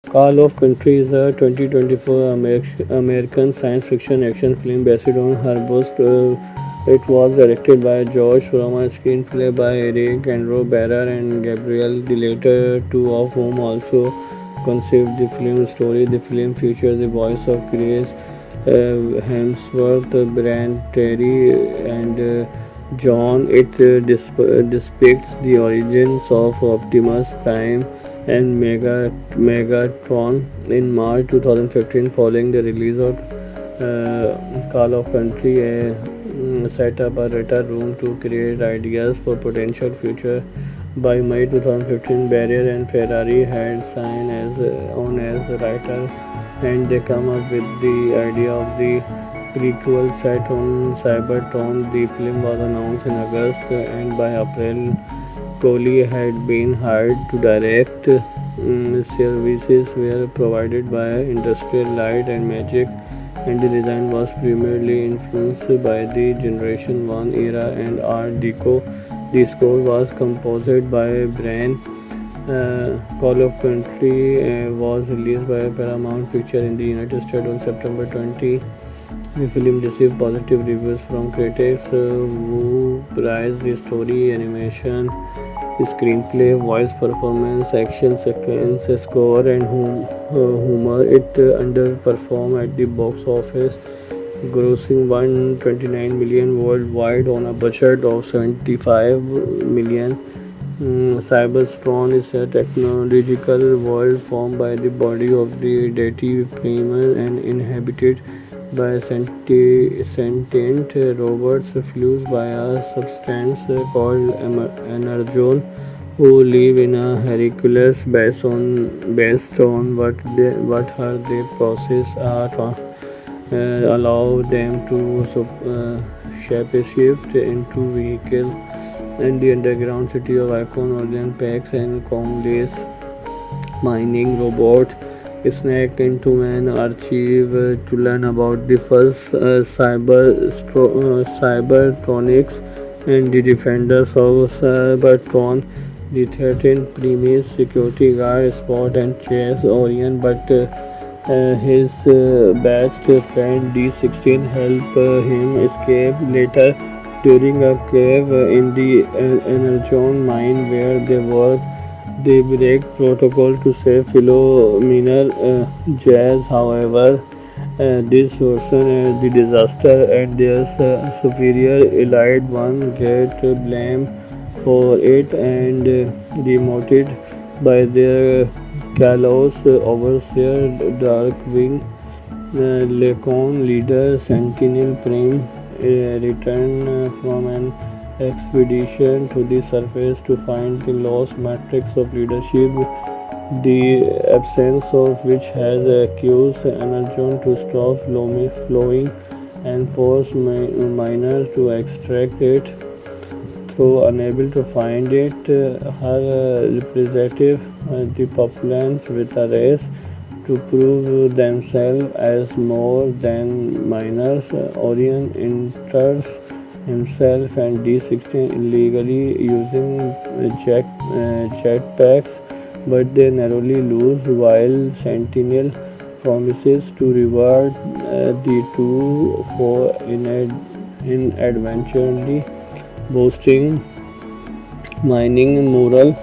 Call of Country is a 2024 American science fiction action film based on Herbst. It was directed by George Roma, screenplay by Eric Andrew Barrer and Gabriel Delator, two of whom also conceived the film story. The film features the voice of Chris Hemsworth, Brian Terry, and John. It depicts the origins of Optimus Prime and Megatron in March 2015 following the release of Call of Country. Set up a data room to create ideas for potential future. By May 2015, Barrier and Ferrari had signed on as writer, and they come up with the idea of the prequel set on Cybertron. The film was announced in August, and by April, Kohli had been hired to direct. Services were provided by Industrial Light and Magic, and the design was primarily influenced by the Generation 1 era and Art Deco. The score was composed by Brian. Call of Country was released by Paramount Picture in the United States on September 20. The film received positive reviews from critics who praised the story, animation, screenplay, voice performance, action sequence, score, and humor. It underperformed at the box office, grossing 129 million worldwide on a budget of 75 million. Cybertron is a technological world formed by the body of the deity Primer and inhabited by sentient robots fused by a substance called energon, who live in a Hercules based on what her they process allow them to shape-shift into vehicles. And the underground city of Icon Orlean Packs and Congless mining robot sneak into an archive to learn about the first Cybertronics and the defenders of Cybertron. The 13th premise security guard spot and chase Orion, but his best friend D16 help him escape later during a cave in the Energon mine where they work. They break protocol to save Philomena Jazz. However, this worsen the disaster, and their superior elite one get blamed for it and demoted by their callous overseer Darkwing. Lacon leader Sentinel Prime returned from an expedition to the surface to find the lost matrix of leadership, the absence of which has accused Energon to stop flowing and force miners to extract it. Though unable to find it, her representative, the populace, with a race to prove themselves as more than miners. Orion enters himself and D16 illegally using jetpacks, but they narrowly lose while Sentinel promises to reward the two for inadvertently boasting mining mural.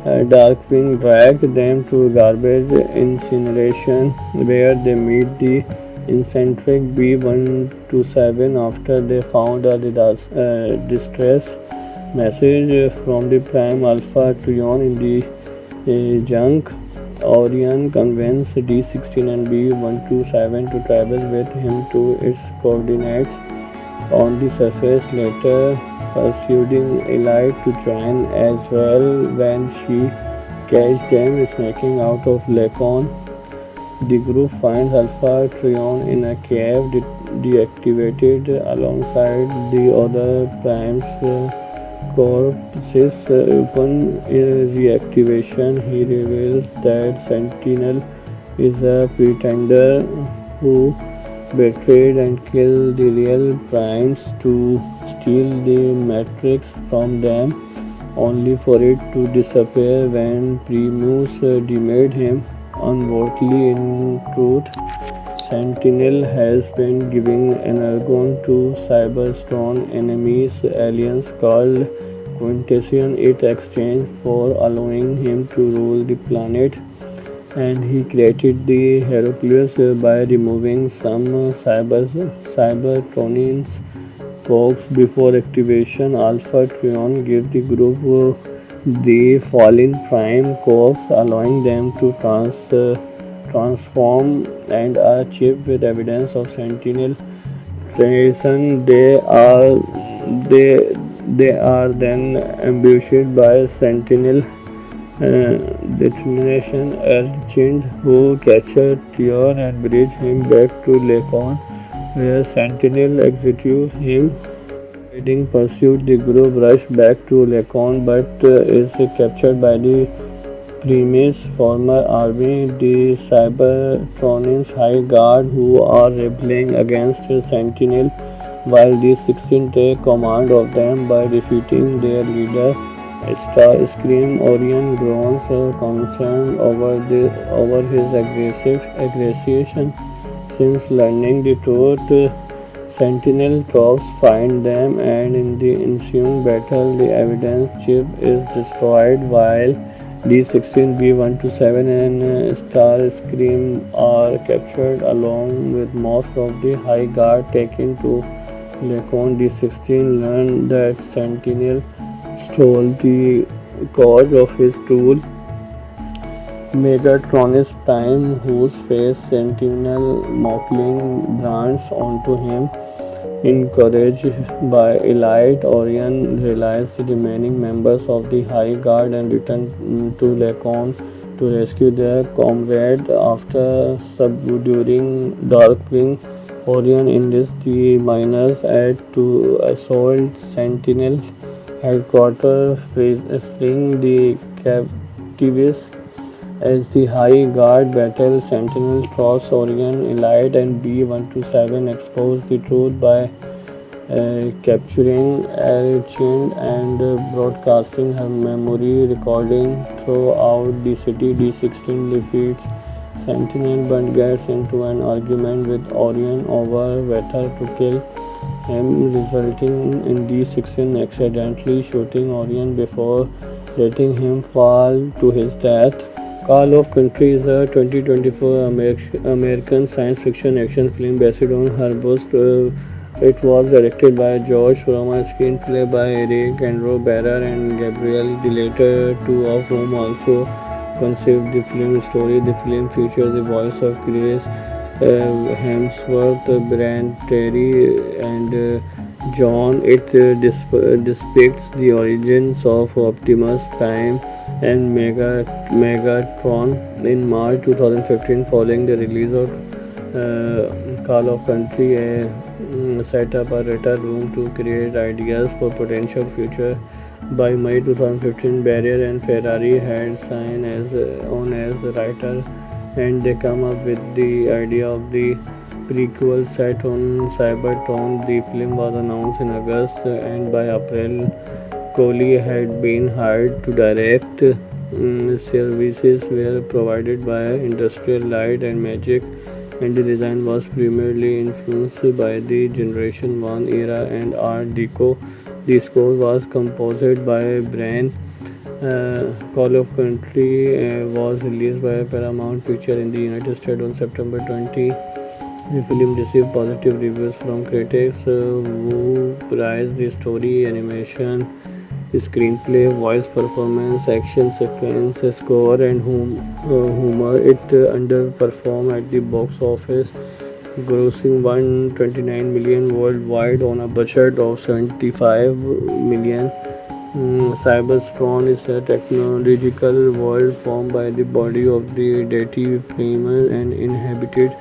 Darkwing drag them to garbage incineration where they meet the eccentric B-127 after they found a distress message from the Prime Alpha Trion in the junk. Orion convinces D16 and B-127 to travel with him to its coordinates on the surface, later persuading Elite to join as well when she catches them sneaking out of Lacon. The group finds Alpha Trion in a cave deactivated alongside the other Prime's corpses. Upon reactivation, he reveals that Sentinel is a pretender who betrayed and killed the real primes to steal the matrix from them, only for it to disappear when Primus demoted him. Unworldly in truth, Sentinel has been giving Energon to Cybertron enemies aliens called Quintession in exchange for allowing him to rule the planet, and he created the Hercules by removing some Cybertronians cogs before activation. Alpha Trion gave the group the fallen prime cogs, allowing them to transform and are chipped with evidence of Sentinel tradition. They they are then ambushed by Sentinel determination urchin who capture Tion and bring him back to Lacon, where Sentinel executes him. Avoiding pursuit, the group rush back to Lacon but is captured by the Primus former army, the Cybertronians High Guard, who are rebelling against Sentinel, while the 16 take command of them by defeating their leader. Starscream Orion groans concern over his aggression since learning the truth. Sentinel troops find them, and in the ensuing battle, the evidence chip is destroyed while D-16, B-127 and Starscream are captured along with most of the High Guard taken to Lacon. D-16 learned that Sentinel stole the cause of his tool Megatronus Prime, whose face Sentinel mockingly brands onto him. Encouraged by Elite, Orion released the remaining members of the High Guard and returned to Lacon to rescue their comrade. After subduing Darkwing, Orion enlists the miners to assault Sentinel headquarters, freeing the captives. As the High Guard battle, Sentinel troops Orion, Elite, and B-127 expose the truth by capturing Archie and broadcasting her memory recording throughout the city. D-16 defeats Sentinel but gets into an argument with Orion over whether to kill him, resulting in D-16 accidentally shooting Orion before letting him fall to his death. Call of Country is a 2024 American science fiction action film based on Herbost. It was directed by George Furama, screenplay by Eric Andrew Barra and Gabriel De later, two of whom also conceived the film story. The film features the voice of Chris Hemsworth, Brian Terry, and John. It depicts the origins of Optimus Prime and Megatron in March 2015 following the release of Call of Country. Set up a writer room to create ideas for potential future. By May 2015, Barrier and Ferrari had signed on as writer, and they come up with the idea of the prequel set on Cybertron. The film was announced in August, and by April, Coley had been hired to direct. Services were provided by Industrial Light and Magic, and the design was primarily influenced by the Generation 1 era and Art Deco. The score was composed by Brian. Call of Country was released by Paramount Pictures in the United States on September 20. The film received positive reviews from critics who praised the story, animation, screenplay, voice performance, action sequence, score, and humor. It underperformed at the box office, grossing $129 million worldwide on a budget of $75 million. Cybertron is a technological world formed by the body of the deity Primus and inhabited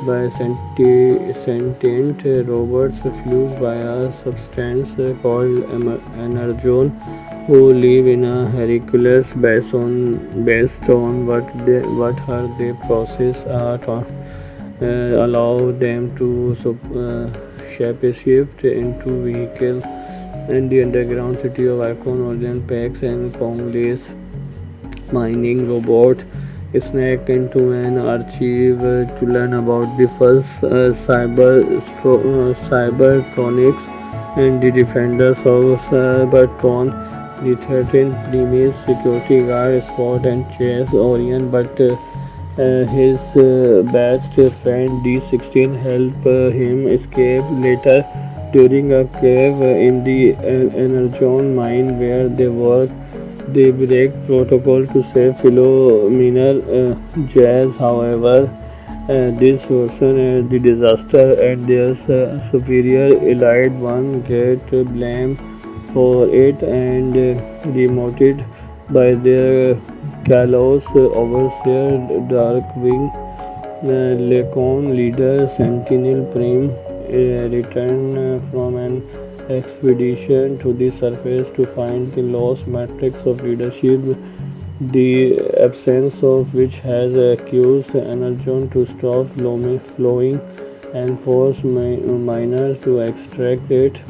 by sentient robots fused by a substance called energon, who live in a Hercules based on what they process allow them to shape-shift into vehicles. And the underground city of Icon, Orlean Pax, and Congolese mining robot sneak into an archive to learn about the first Cybertronics and the defenders of Cybertron. The 13th premise security guard spot and chase Orion, but his best friend D16 helped him escape later during a cave in the Energon mine where they work. They break protocol to save Philomena Jazz. However, this version the disaster and their superior elite one get blamed for it and demoted by their callous overseer Darkwing. Lacon leader Sentinel Prime returned from an expedition to the surface to find the lost matrix of leadership, the absence of which has accused Energon to stop flowing and force miners to extract it.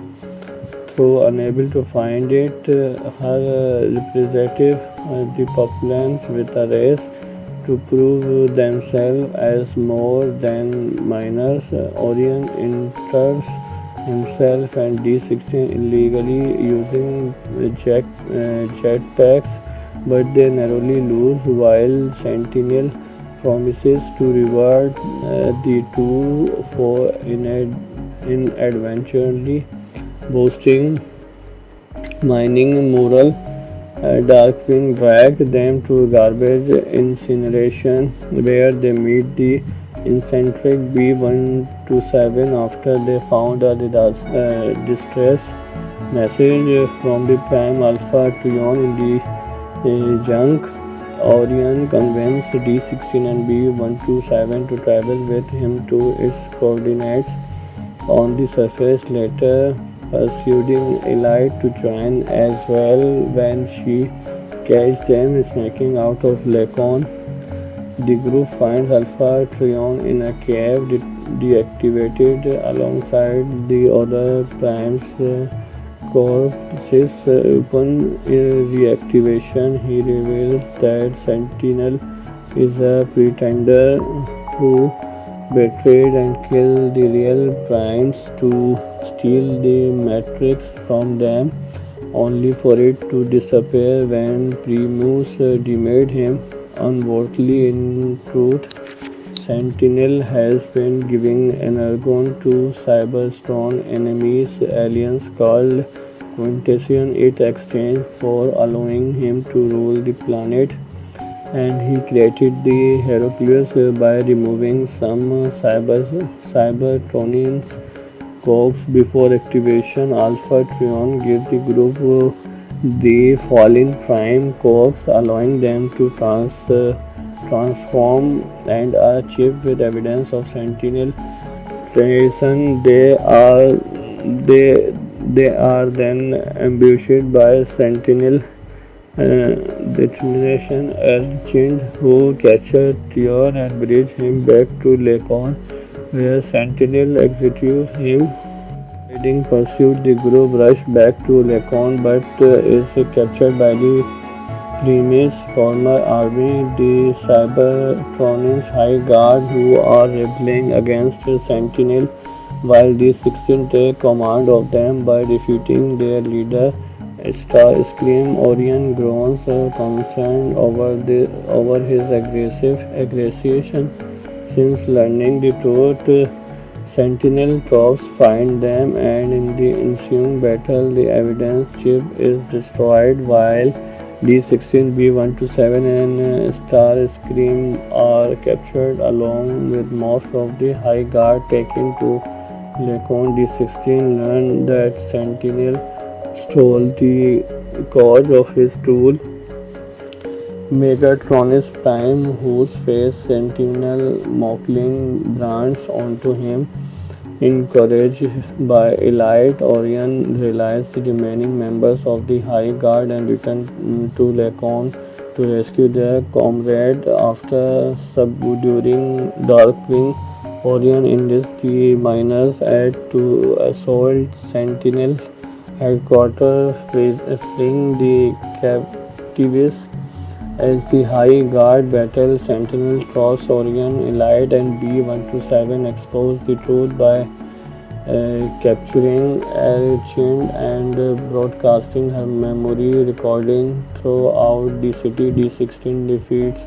Though unable to find it, her representative, the Puplans, with a race to prove themselves as more than miners. Orion enters himself and D16 illegally using jetpacks, but they narrowly lose while Sentinel promises to reward the two for inadvertently boasting mining mural. Darkwing drag them to garbage incineration where they meet the eccentric B127 after they found a distress message from the Prime Alpha Trion in the junk. Orion convinced D16 and B127 to travel with him to its coordinates on the surface, later persuading Elite to join as well when she catches them sneaking out of Lacon. The group finds Alpha Trion in a cave deactivated alongside the other primes' corpses. Upon reactivation, he reveals that Sentinel is a pretender who betrayed and killed the real primes to steal the matrix from them, only for it to disappear when Primus demoted him unworthily. In truth, Sentinel has been giving Energon to Cybertron enemies, aliens called Quintession, in exchange for allowing him to rule the planet, and he created the Hercules by removing some Cybertronians cogs before activation. Alpha Trion gives the group the fallen prime cogs, allowing them to transform and are chipped with evidence of Sentinel treason. They are then ambushed by Sentinel determination urgent, who captured Trion and bridge him back to Lacon, where Sentinel executes him. Leading pursuit, the group rushed back to Lacon but is captured by the Primus former army, the Cybertronians High Guard, who are rebelling against Sentinel, while the 16 take command of them by defeating their leader. Starscream Orion groans concerned over his aggression. Since learning the truth, Sentinel troops find them, and in the ensuing battle, the evidence chip is destroyed while D16, B127 and Starscream are captured along with most of the High Guard taken to Lacon. D16 learned that Sentinel stole the code of his tool, Megatronus Prime, whose face Sentinel mockingly brands onto him. Encouraged by Elite, Orion realized the remaining members of the High Guard and returned to Lacon to rescue their comrade. After subduing Darkwing, Orion enlists the miners to assault Sentinel headquarters, freeing the captives. As the High Guard battle, Sentinel cross Orion Elite and B-127 exposed the truth by capturing Archind and broadcasting her memory recording throughout the city. D-16 defeats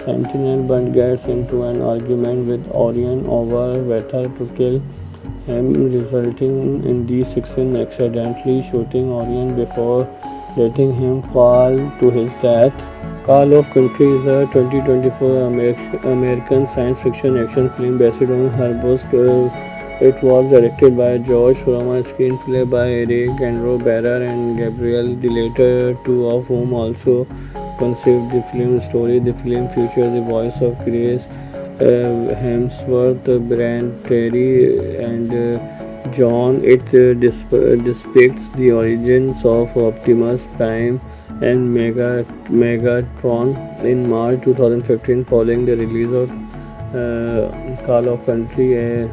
Sentinel but gets into an argument with Orion over whether to kill him, resulting in D-16 accidentally shooting Orion before letting him fall to his death. Call of Country is a 2024 American science fiction action film based on her book. It was directed by Josh Furman, screenplay by Eric Andrew Barrer and Gabriel, the latter two of whom also conceived the film story. The film features the voice of Chris Hemsworth, Brent Terry, and John. It depicts the origins of Optimus Prime and Megatron in March 2015, following the release of Call of Country.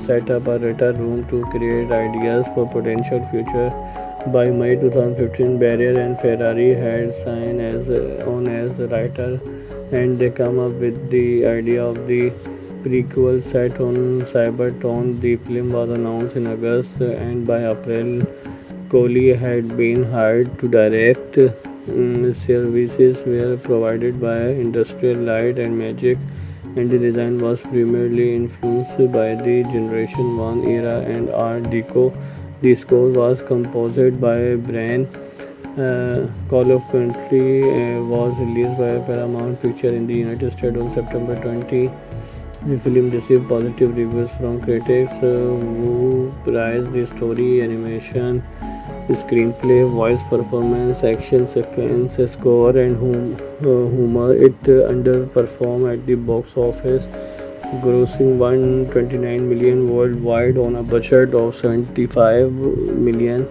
Set up a data room to create ideas for potential future. By May 2015, Barrier and Ferrari had signed on as writer, and they come up with the idea of the prequel set on Cybertron. The film was announced in August, and by April, Coley had been hired to direct. Services were provided by Industrial Light and Magic, and the design was primarily influenced by the Generation 1 era and Art Deco. The score was composed by Brian. Call of Country was released by Paramount Pictures in the United States on September 20. The film received positive reviews from critics who praised the story, animation, screenplay, voice performance, action sequence, score, and humor. It underperformed at the box office, grossing $129 million worldwide on a budget of $75 million.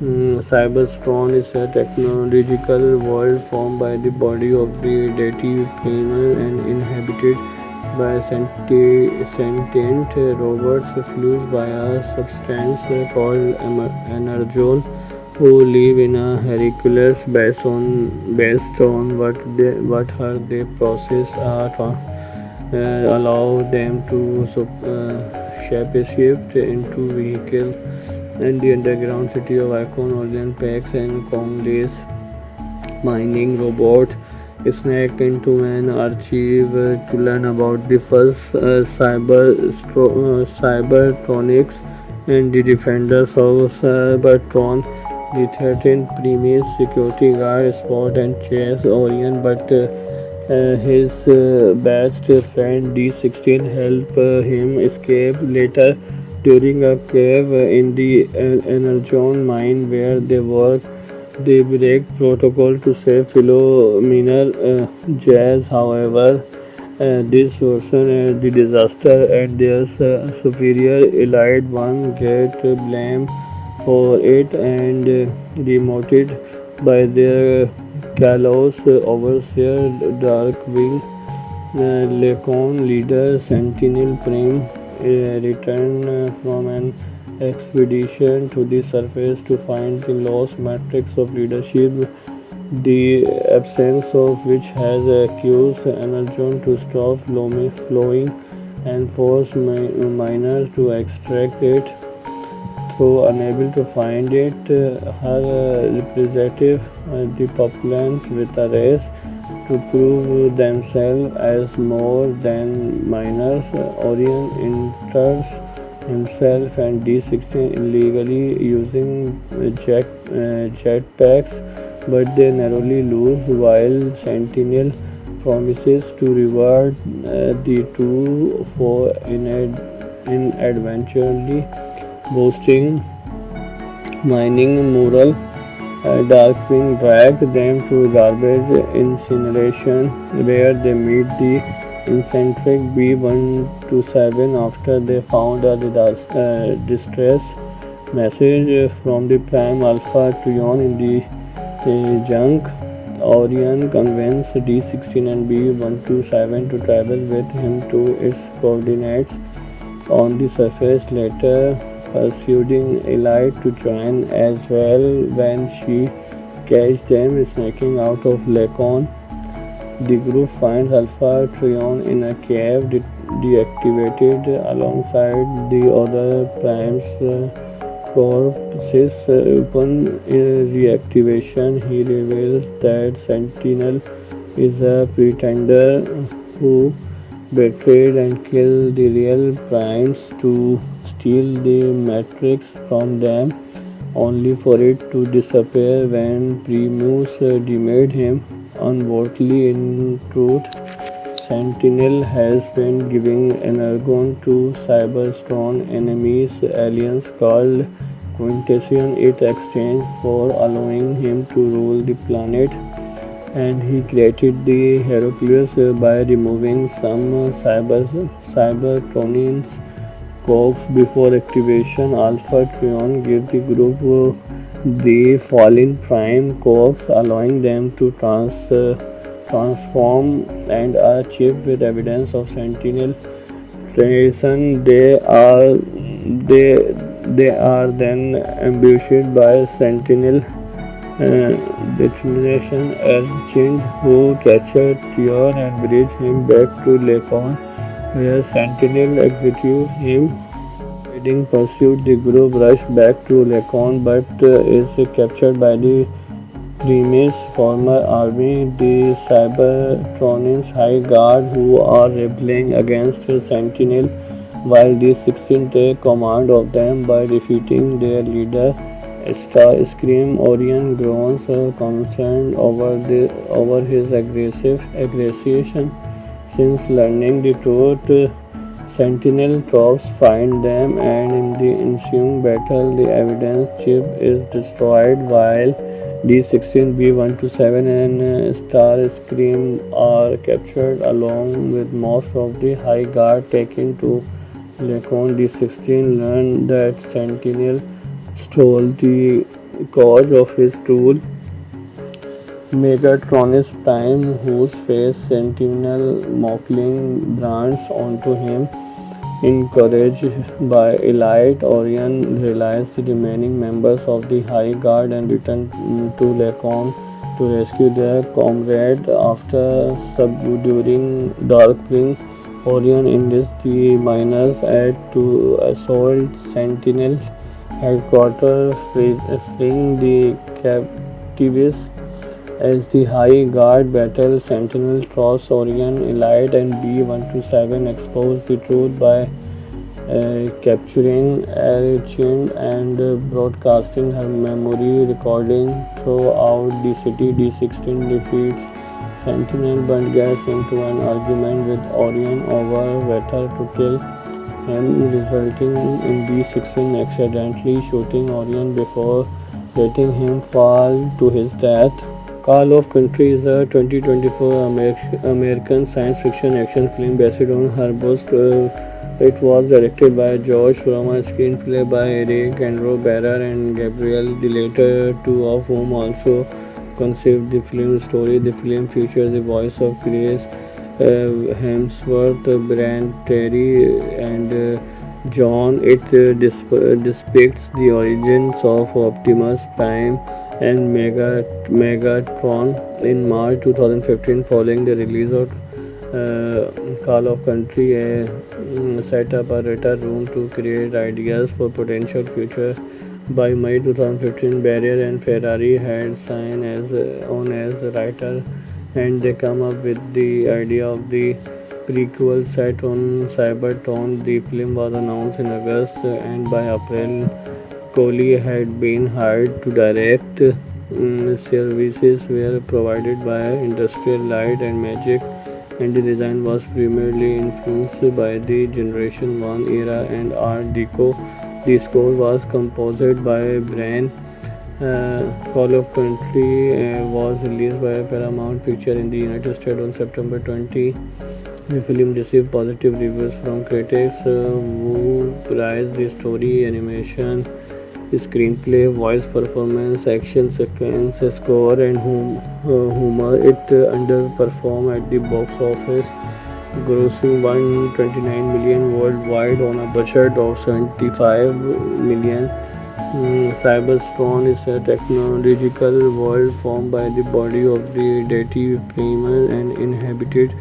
Cybertron is a technological world formed by the body of the deity Primal and inhabited by sentient robots fused by a substance called energon, who live in a Hercules based on what they process allow them to shape into vehicles. And the underground city of Icon, Orlean Pax and Congless mining robot sneak into an archive to learn about the first Cybertronics and the defenders of Cybertron. The 13th premise security guard spot and chase Orion, but his best friend D-16 help him escape later during a cave in the Energon mine where they work. They break protocol to save Philomena Jazz. However, this worsen the disaster, and their superior Elite One get blamed for it and demoted by their callous overseer Darkwing. Lacon leader Sentinel Prime returned from an expedition to the surface to find the lost matrix of leadership, the absence of which has accused Energon to stop flowing and force miners to extract it. Though unable to find it, her representative, the Populans, with a race to prove themselves as more than miners. Orion enters himself and D-16 illegally using jetpacks, but they narrowly lose, while Sentinel promises to reward the two for inadvertently boasting mining mural. Darkwing drags them to garbage incineration, where they meet the eccentric B-127 after they found a distress message from the Prime Alpha Trion in the junk. Orion convinces D-16 and B-127 to travel with him to its coordinates on the surface, later persuading Elite to join as well when she catches them sneaking out of Lacon. The group finds Alpha Trion in a cave deactivated alongside the other primes. Corpses. Upon reactivation, he reveals that Sentinel is a pretender who betrayed and killed the real primes to steal the Matrix from them, only for it to disappear when Primus deemed him unworthy. In truth, Sentinel has been giving energon to Cybertron enemies, aliens called Quintession, in exchange for allowing him to rule the planet, and he created the Hercules by removing some Cybertronians cogs before activation. Alpha Trion gives the group the fallen prime cogs, allowing them to transform and are chipped with evidence of Sentinel treason. They they are then ambushed by Sentinel determination agent who capture Trion and bring him back to Lacon, where Sentinel executes him. Avoiding pursuit, the group rush back to Lacon but is captured by the Primus' former army, the Cybertronians High Guard, who are rebelling against Sentinel, while the 16 take command of them by defeating their leader. Starscream Orion groans concerned over his aggression. Since learning the truth, Sentinel troops find them, and in the ensuing battle, the evidence chip is destroyed while D-16, B-127 and Starscream are captured, along with most of the High Guard taken to Lacon. D-16 learned that Sentinel stole the cause of his tool, Megatronus Prime, whose face Sentinel mockingly brands onto him. Encouraged by Elite, Orion releases the remaining members of the High Guard and returns to Lacon to rescue their comrade. After subduing Darkwing, Orion enlists the miners to assault Sentinel headquarters, freeing the captives. As the High Guard battle, Sentinel troops Orion, Elite and B-127 expose the truth by capturing Archie and broadcasting her memory recording throughout the city. D-16 defeats Sentinel but gets into an argument with Orion over whether to kill him, resulting in D-16 accidentally shooting Orion before letting him fall to his death. Call of Country is a 2024 American science fiction action film based on Herbst. It was directed by George Furman, screenplay by Eric Andrew Barra and Gabriel Delator, two of whom also conceived the film story. The film features the voice of Chris Hemsworth, Brian Terry, and John. It depicts the origins of Optimus Prime and Megatron. In March 2015, following the release of Call of Country, set up a writer room to create ideas for potential future. By May 2015, Barrier and Ferrari had signed on as writer, and they come up with the idea of the prequel set on Cybertron. The film was announced in August, and by April, Coley had been hired to direct. Services were provided by Industrial Light and Magic, and the design was primarily influenced by the Generation 1 era and Art Deco. The score was composed by Brian. Call of Country was released by Paramount Pictures in the United States on September 20. The film received positive reviews from critics who praised the story, animation, screenplay, voice performance, action sequence, score, and humor. It underperformed at the box office, grossing $129 million worldwide on a budget of $75 million. Cybertron is a technological world formed by the body of the deity Primer and inhabited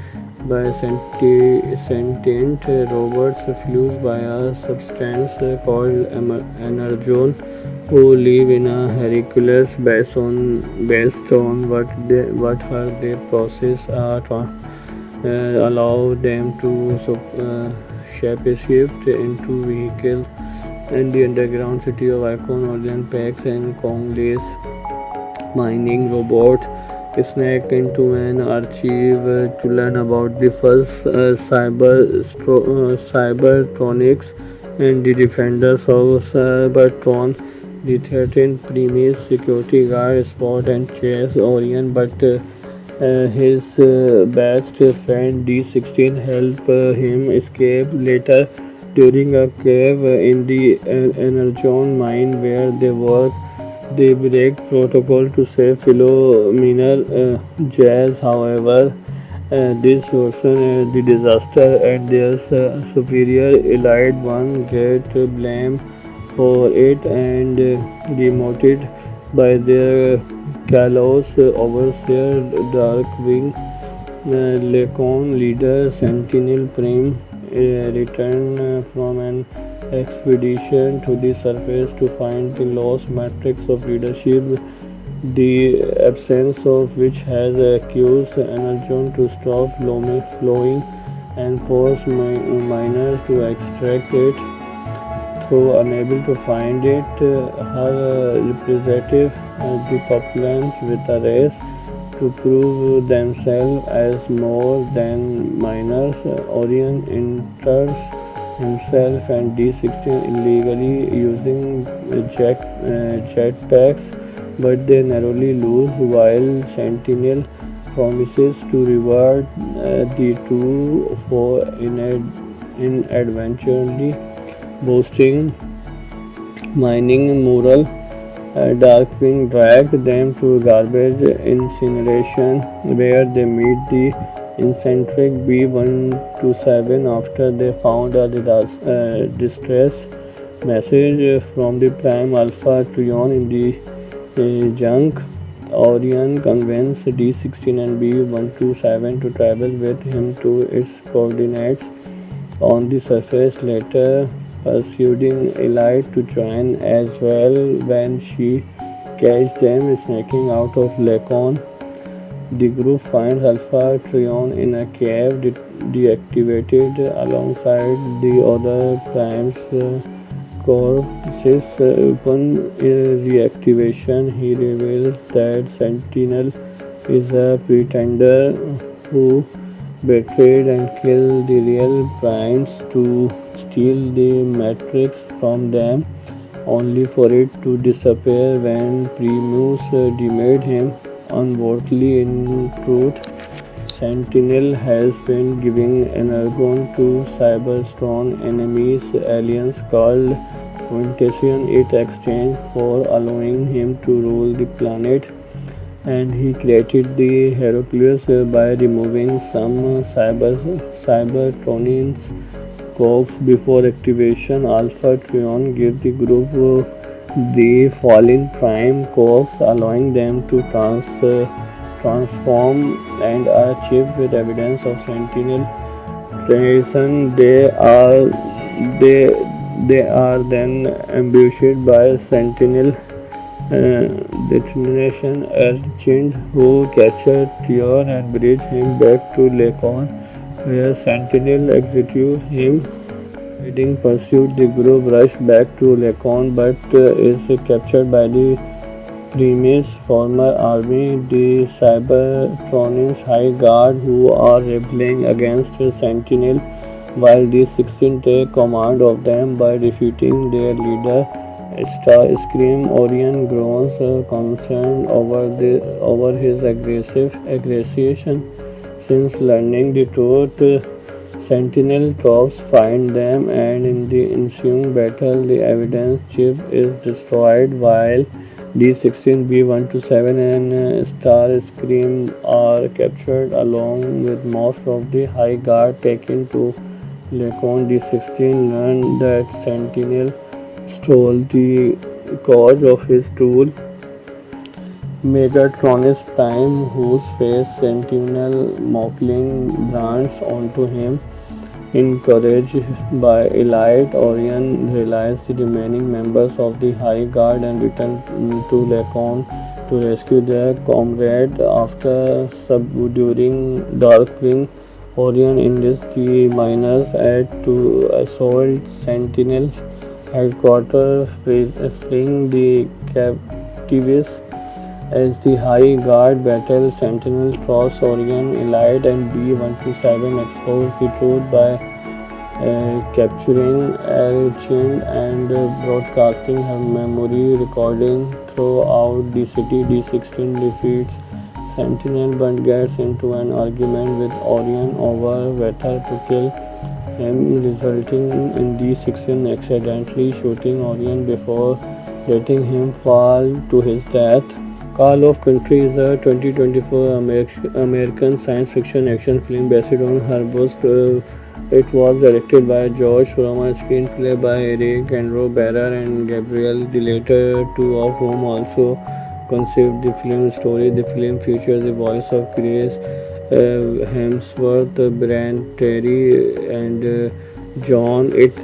by sentient robots fused by a substance called energon who live in a Hercules based on what they process allow them to shape-shift into vehicles and the underground city of Icon, Orlean Packs and Congolese mining robot snuck into an archive to learn about the first cybertronics and the defenders of Cybertron. The threatened premise security guard spot and chase Orion, but his best friend D16 helped him escape later during a cave in the Energon mine where they work. They break protocol to save Philomena Jazz. However, this worsen the disaster and their superior elite one get blamed for it and demoted by their callous overseer Darkwing. Lacon leader Sentinel Prime returned from an expedition to the surface to find the lost matrix of leadership, the absence of which has accused Energon to stop flowing and force miners to extract it. Though unable to find it, her representative the populace with a race to prove themselves as more than minors. Orion enters himself and D16 illegally using jetpacks, but they narrowly lose while Sentinel promises to reward the two for inadvertently boasting mining mural. Darkwing dragged them to garbage incineration where they meet the eccentric B127 after they found a distress message from the Prime Alpha Trion in the junk. Orion convinced D16 and B127 to travel with him to its coordinates on the surface, later persuading Elite to join as well when she catches them sneaking out of Lacon. The group finds Alpha Trion in a cave deactivated alongside the other primes. Corpses. Upon reactivation, he reveals that Sentinel is a pretender who betrayed and killed the real primes to steal the matrix from them, only for it to disappear when Primus demoted him unworthily. In truth, Sentinel has been giving energon to Cybertron enemies aliens called Quintession in exchange for allowing him to rule the planet, and he created the Hercules by removing some Cybertronians corpse before activation. Alpha Trion gave the group the fallen prime corpse, allowing them to transform and are chipped with evidence of Sentinel treason. They they are then ambushed by Sentinel detonation urchin who capture Trion and bridge him back to Lacon, where Sentinel executes him. Heading pursuit, the group rush back to Lacon but is captured by the Primus former army, the Cybertronians High Guard, who are rebelling against Sentinel, while the 16 take command of them by defeating their leader. Starscream Orion grows concerned over his aggression. Since learning the truth, Sentinel troops find them, and in the ensuing battle, the evidence chip is destroyed while D16, B127, and Starscream are captured along with most of the High Guard taken to Lacon. D16 learned that Sentinel stole the cause of his tool Megatronus Prime, whose face Sentinel Mocking brands onto him. Encouraged by Elite, Orion released the remaining members of the High Guard and returned to Lacon to rescue their comrade. After subduing Darkwing, Orion enlists the miners to assault Sentinel's headquarters, freeing the captives. As the High Guard battle, Sentinel cross Orion, Elite, and B-127 expose the truth by capturing Archin and broadcasting her memory recording throughout the city. D-16 defeats Sentinel but gets into an argument with Orion over whether to kill him, resulting in D-16 accidentally shooting Orion before letting him fall to his death. Call of Country is a 2024 American science fiction action film based on Herbost. It was directed by George Fromer, screenplay by Eric Andrew Barrer and Gabriel, the latter two of whom also conceived the film story. The film features the voice of Chris Hemsworth, Brian Terry, and John. It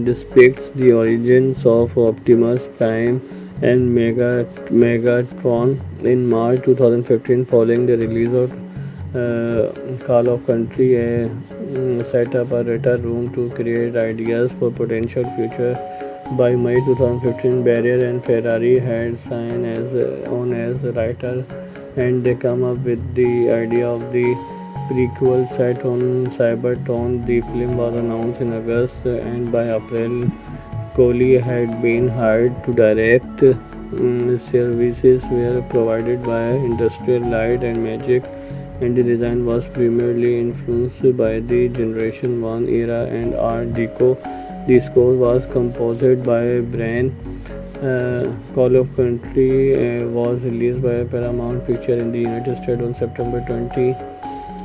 depicts the origins of Optimus Prime and Megatron in March 2015 following the release of Call of Country. Set up a data room to create ideas for potential future. By May 2015, Barrier and Ferrari had signed on as writer, and they come up with the idea of the prequel set on Cybertron. The film was announced in August, and by April, Kohli had been hired to direct. Services were provided by Industrial Light and Magic, and the design was primarily influenced by the Generation 1 era and Art Deco. The score was composed by Brian. Call of Country was released by Paramount Picture in the United States on September 20.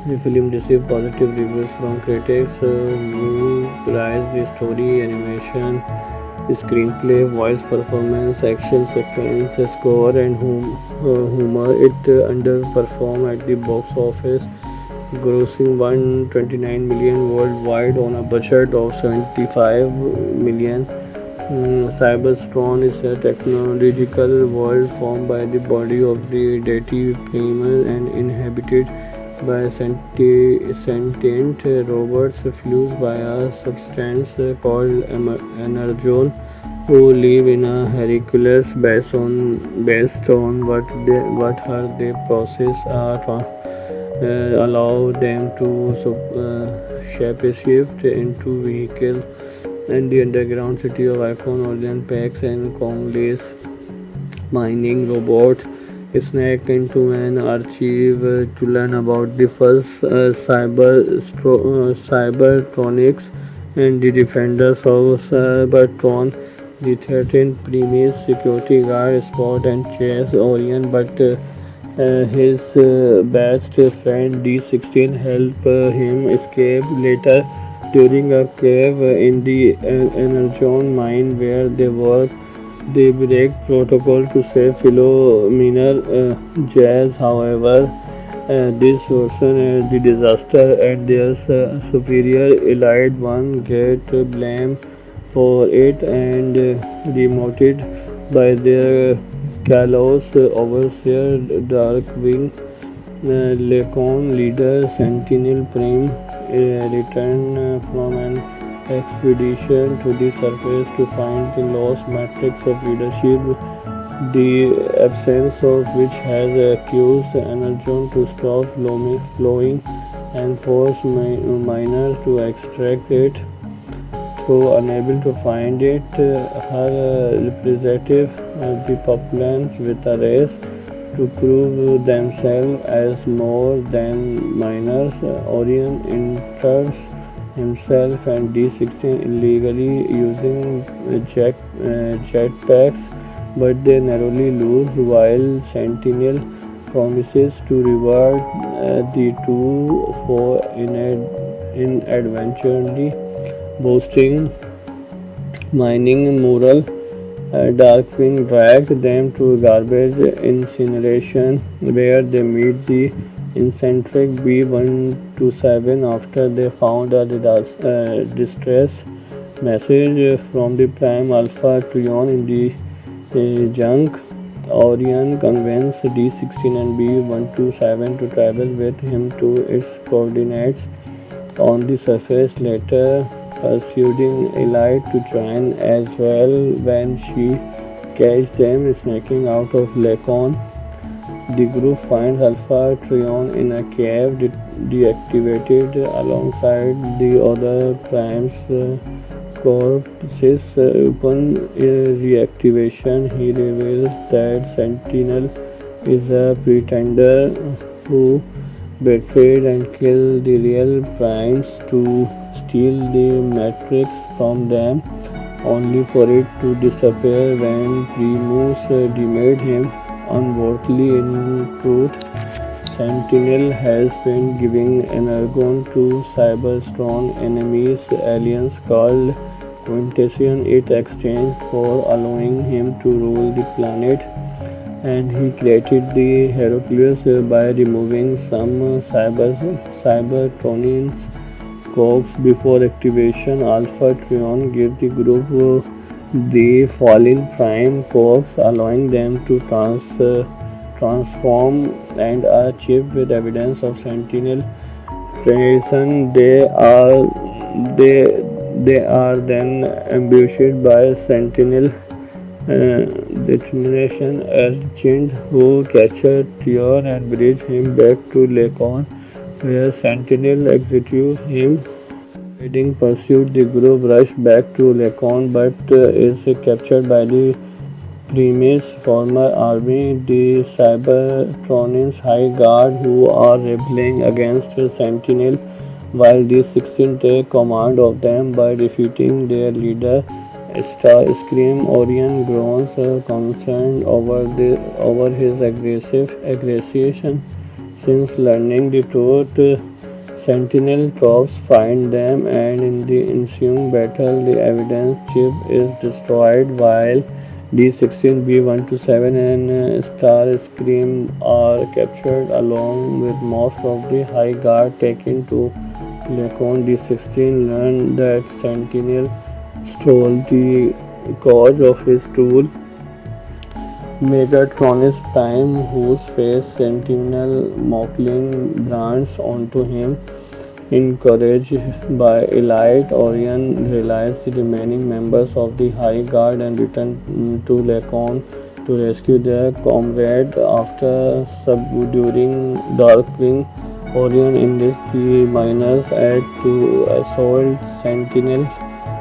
The film received positive reviews from critics who praised the story, animation, screenplay, voice performance, action sequence, score, and humor. It underperformed at the box office, grossing $129 million worldwide on a budget of $75 million. Cybertron is a technological world formed by the body of the deity Primer and inhabited by sentient robots fused by a substance called energon, who live in a Hercules based on what they process allow them to shapeshift into vehicles. And the underground city of Icon, Orlean Pax, and Congolese mining robot sneak into an archive to learn about the first Cybertronics and the defenders of Cybertron. The threatened premise security guard spot and chase Orion, but his best friend D-16 help him escape later during a cave in the Energon mine where they work. They break protocol to save fellow miner Jazz. However, this worsen the disaster, and their superior Elite One get blamed for it and demoted by their callous overseer Darkwing. Lacon leader Sentinel Prime returned from an expedition to the surface to find the lost matrix of leadership, the absence of which has accused Energon to stop flowing and force miners to extract it. Though unable to find it, her representative the populace with a race to prove themselves as more than miners. Orion enters himself and D-16 illegally using jetpacks, but they narrowly lose, while Sentinel promises to reward the two for inadvertently boasting mining mural Darkwing dragged them to garbage incineration, where they meet the eccentric B-127 after they found a distress message from the Prime Alpha Trion in the junk. Orion convinced D-16 and B-127 to travel with him to its coordinates on the surface, later persuading Elite to join as well when she catches them sneaking out of Lacon. The group finds Alpha Trion in a cave deactivated alongside the other primes. Corpses. Upon reactivation, he reveals that Sentinel is a pretender who betrayed and killed the real primes to steal the Matrix from them, only for it to disappear when Primus demoted him unworthily. In truth, Sentinel has been giving energon to Cybertron enemies, aliens called Quintession in exchange for allowing him to rule the planet, and he created the Hercules by removing some Cybertronians cogs before activation. Alpha Trion gave the group the fallen prime cogs, allowing them to transform and are chipped with evidence of Sentinel creation. They they are then ambushed by Sentinel determination agent who capture Trion and brings him back to Lacon, where Sentinel executes him. Heading pursuit, the group rush back to Lacon but is captured by the Primus former army, the Cybertronians High Guard, who are rebelling against Sentinel, while D-16 take command of them by defeating their leader. Starscream Orion groans concerned over his aggression. Since learning the truth, Sentinel troops find them, and in the ensuing battle, the evidence chip is destroyed while D-16, B-127 and Starscream are captured along with most of the High Guard taken to Lacon. D-16 learned that Sentinel stole the cause of his tool, Megatronus Prime, whose face Sentinel mockingly brands onto him. Encouraged by Elite, Orion released the remaining members of the High Guard and returned to Lacon to rescue their comrade. After subduing Darkwing, Orion enlists the miners to assault Sentinel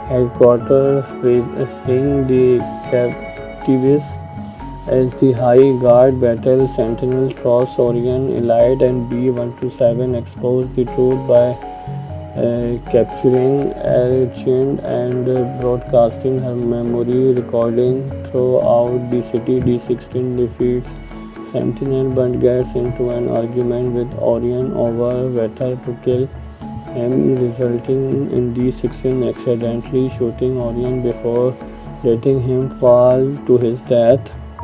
headquarters, freeing the captives. As the High Guard battle, Sentinel troops Orion, Elite and B-127 expose the truth by capturing Argent and broadcasting her memory recording throughout the city. D-16 defeats Sentinel but gets into an argument with Orion over whether to kill him, resulting in D-16 accidentally shooting Orion before letting him fall to his death.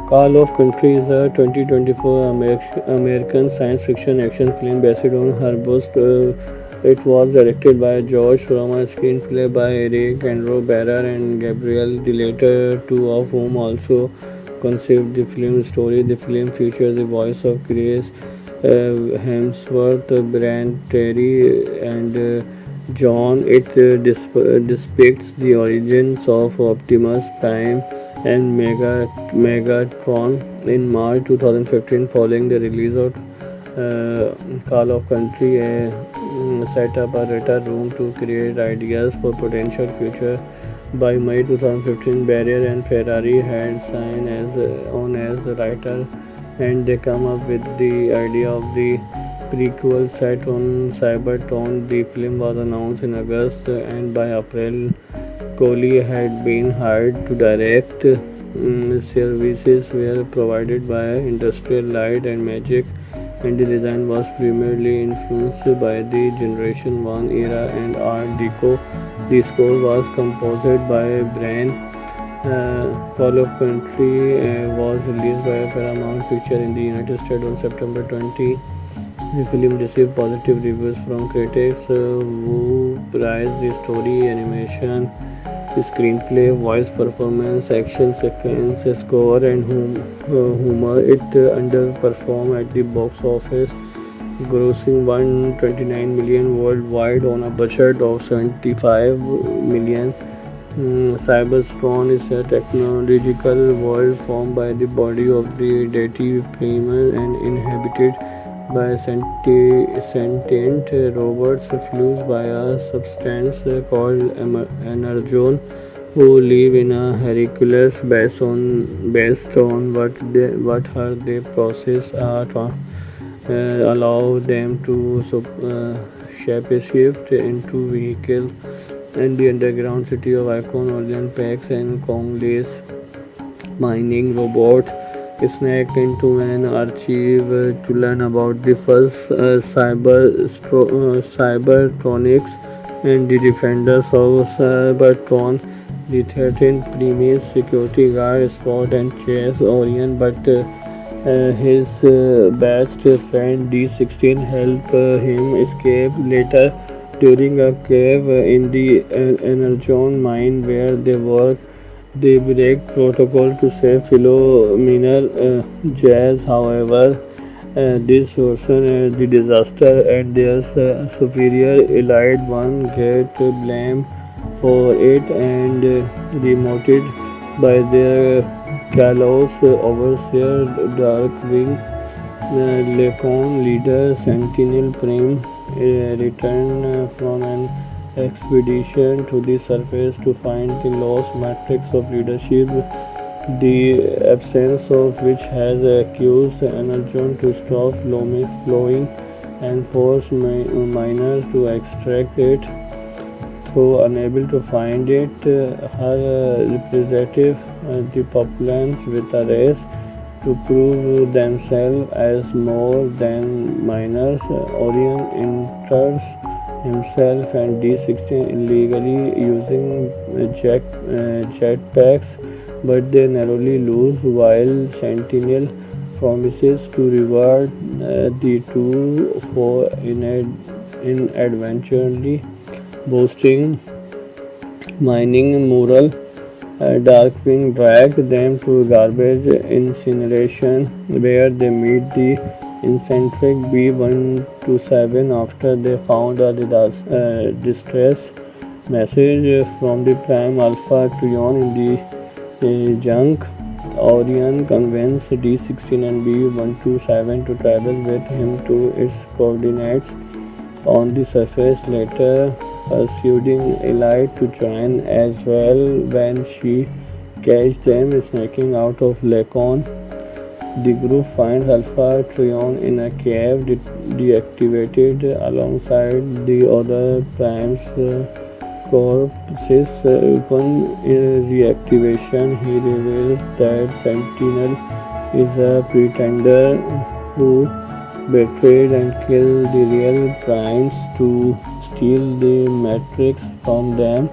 Call of Country is a 2024 American science fiction action film based on Herbst. It was directed by George Furman, screenplay by Eric Andrew Barrer and Gabriel, the latter two of whom also conceived the film story. The film features the voice of Chris Hemsworth, Brian Terry, and John. It depicts the origins of Optimus Prime and Megatron in March 2015, following the release of Call of Country, set up a writer room to create ideas for potential future. By May 2015, Barrier and Ferrari had signed on as writer, and they come up with the idea of the prequel set on Cybertron. The film was announced in August, and by April, Kohli had been hired to direct. Services were provided by Industrial Light and Magic, and the design was primarily influenced by the Generation 1 era and Art Deco. The score was composed by Brian Call of Country was released by Paramount Picture in the United States on September 20. The film received positive reviews from critics who praised the story, animation, screenplay, voice performance, action sequence, score, and humor. It underperformed at the box office, grossing 129 million worldwide on a budget of 75 million. Cybertron is a technological world formed by the body of the deity Primal and inhabited by sentient robots fused by a substance called energon, who live in a Hercules based on what they process allow them to shape-shift into vehicles, and the underground city of Icon, Orlean Pax, and Congolese mining robot snack into an archive to learn about the first Cybertronics and the defenders of Cybertron. The 13th premise security guard spot and chase Orion, but his best friend D16 help him escape later during a cave in the Energon mine where they work. They break protocol to save Philomena Jazz. However, this worsen the disaster, and their superior elite one get blamed for it and demoted by their callous overseer Darkwing. Lacon leader Sentinel Prime returned from an expedition to the surface to find the lost matrix of leadership, the absence of which has accused Energon to stop flowing and force miners to extract it. Though unable to find it, her representative, the populace, with a race to prove themselves as more than miners. Orion enters himself and D16 illegally using jetpacks, but they narrowly lose while Sentinel promises to reward the two for inadvertently boasting mining mural. Darkwing drag them to garbage incineration, where they meet the eccentric B127 after they found a distress message from the Prime Alpha Trion in the junk. Orion convinces D16 and B127 to travel with him to its coordinates on the surface, later persuading Elite to join as well when she catches them sneaking out of Lacon. The group finds Alpha Trion in a cave deactivated alongside the other Prime's corpses. Upon reactivation, he reveals that Sentinel is a pretender who betrayed and killed the real Primes to steal the Matrix from them,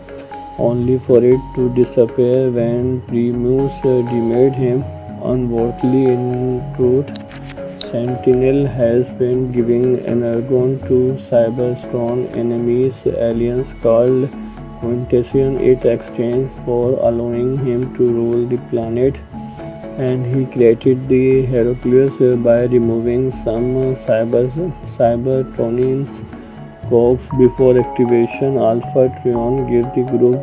only for it to disappear when Primus demoted him unworthily. In truth, Sentinel has been giving energon to Cybertron enemies, aliens called Quintession, in exchange for allowing him to rule the planet, and he created the Hercules by removing some Cybertronians cogs before activation. Alpha Trion gives the group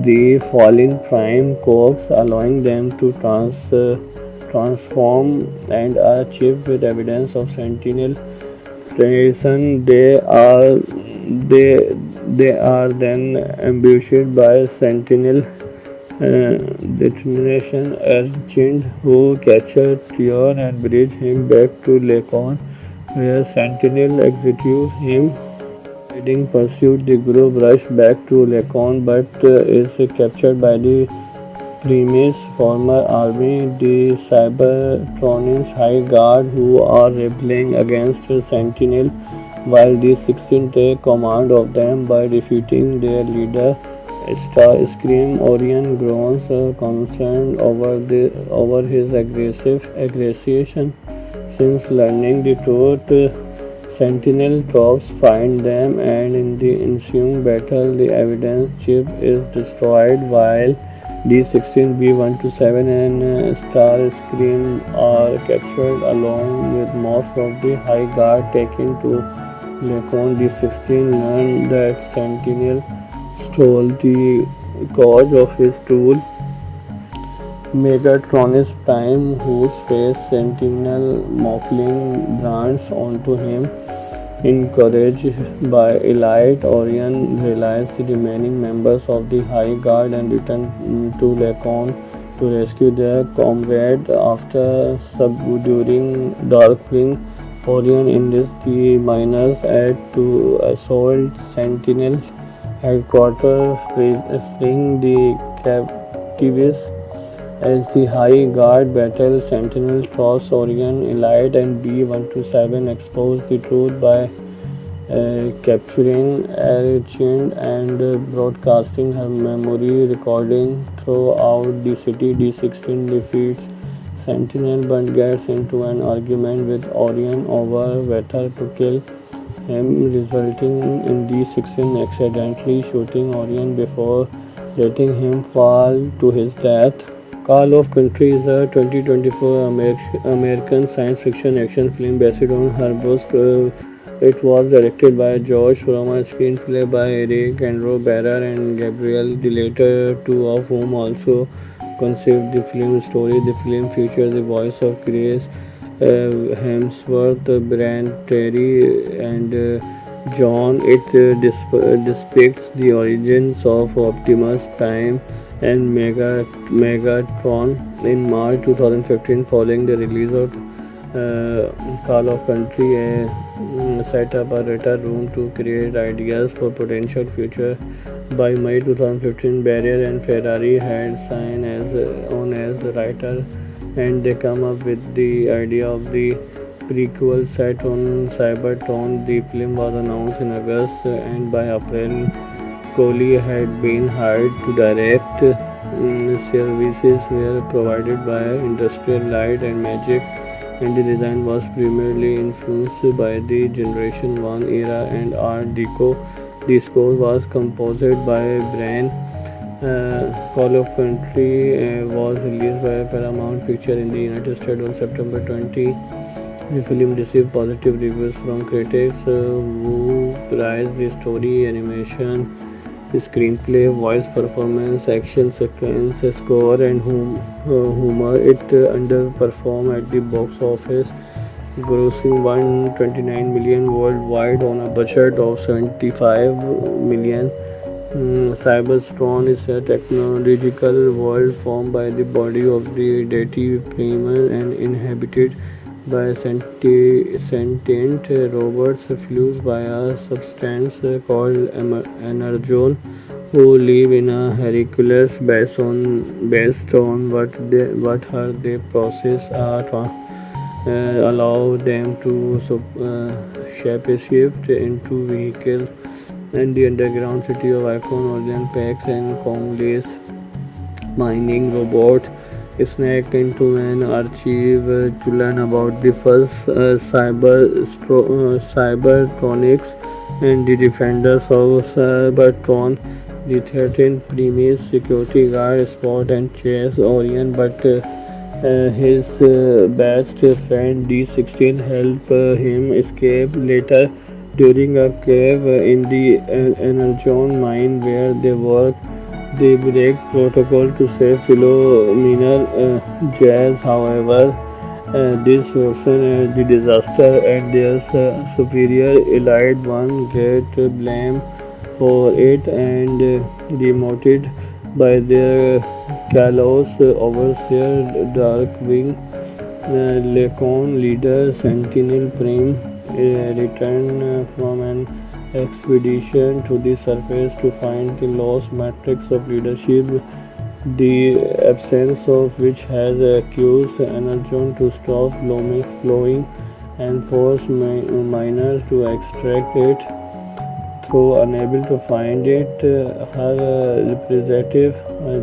the fallen Prime cogs, allowing them to transform and are chipped with evidence of Sentinel tradition. They are then ambushed by Sentinel determination urgent, who capture Trion and bring him back to Lacon, where Sentinel executes him. Leading pursuit, the group rush back to Lacon but is captured by the Primus former army, the Cybertronians High Guard, who are rebelling against Sentinel, while the 16 take command of them by defeating their leader Starscream Orion grows concerned over his aggression. Since learning the truth, Sentinel troops find them, and in the ensuing battle, the evidence chip is destroyed while D-16, B-127 and Starscream are captured along with most of the High Guard taken to Lacon. D-16 learned that Sentinel stole the cause of his tool Megatronus Prime, whose face Sentinel Mocking brands onto him. Encouraged by Elite, Orion realized the remaining members of the High Guard and returned to Lacon to rescue their comrade. After subduing Darkwing, Orion enlists the miners to assault Sentinel headquarters, freeing the captives. As the High Guard battle, Sentinel troops Orion, Elite, and B-127 expose the truth by capturing Argent and broadcasting her memory recording throughout the city. D-16 defeats Sentinel but gets into an argument with Orion over whether to kill him, resulting in D-16 accidentally shooting Orion before letting him fall to his death. Call of Country is a 2024 American science fiction action film based on her book. It was directed by Josh Fromm, screenplay by Eric Andrew Barrer and Gabriel, the latter two of whom also conceived the film story. The film features the voice of Chris Hemsworth, Brian Terry, and John. It depicts the origins of Optimus Prime and Megatron in March 2015 following the release of Call of Country. Set up a data room to create ideas for potential future. By May 2015, Barrier and Ferrari had signed on as writer, and they come up with the idea of the prequel set on Cybertron. The film was announced in August, and by April, Coley had been hired to direct. Services were provided by Industrial Light and Magic, and the design was primarily influenced by the Generation 1 era and Art Deco. The score was composed by Brian. Call of Country was released by Paramount Pictures in the United States on September 20. The film received positive reviews from critics who praised the story, animation, screenplay, voice performance, action sequence, score, and humor. It underperformed at the box office, grossing $129 million worldwide on a budget of $75 million. Cybertron is a technological world formed by the body of the deity Primal and inhabited by sentient robots fused by a substance called energon, who live in a Hercules based on what they process allow them to shapeshift into vehicles. And the underground city of Icon, Orlean Packs and Congolese mining robot sneak into an archive to learn about the first Cybertronics and the defenders of Cybertron. The 13th premise security guard spot and chase Orion, but his best friend D-16 help him escape later during a cave in the Energon mine where they work. They break protocol to save Philomena Jazz. However, this worsens the disaster, and their superior Elite One get blamed for it and demoted by their callous overseer Darkwing. Lacon leader Sentinel Prime returned from an expedition to the surface to find the lost matrix of leadership, the absence of which has accused Energon to stop flowing and force miners to extract it. Though unable to find it, her representative,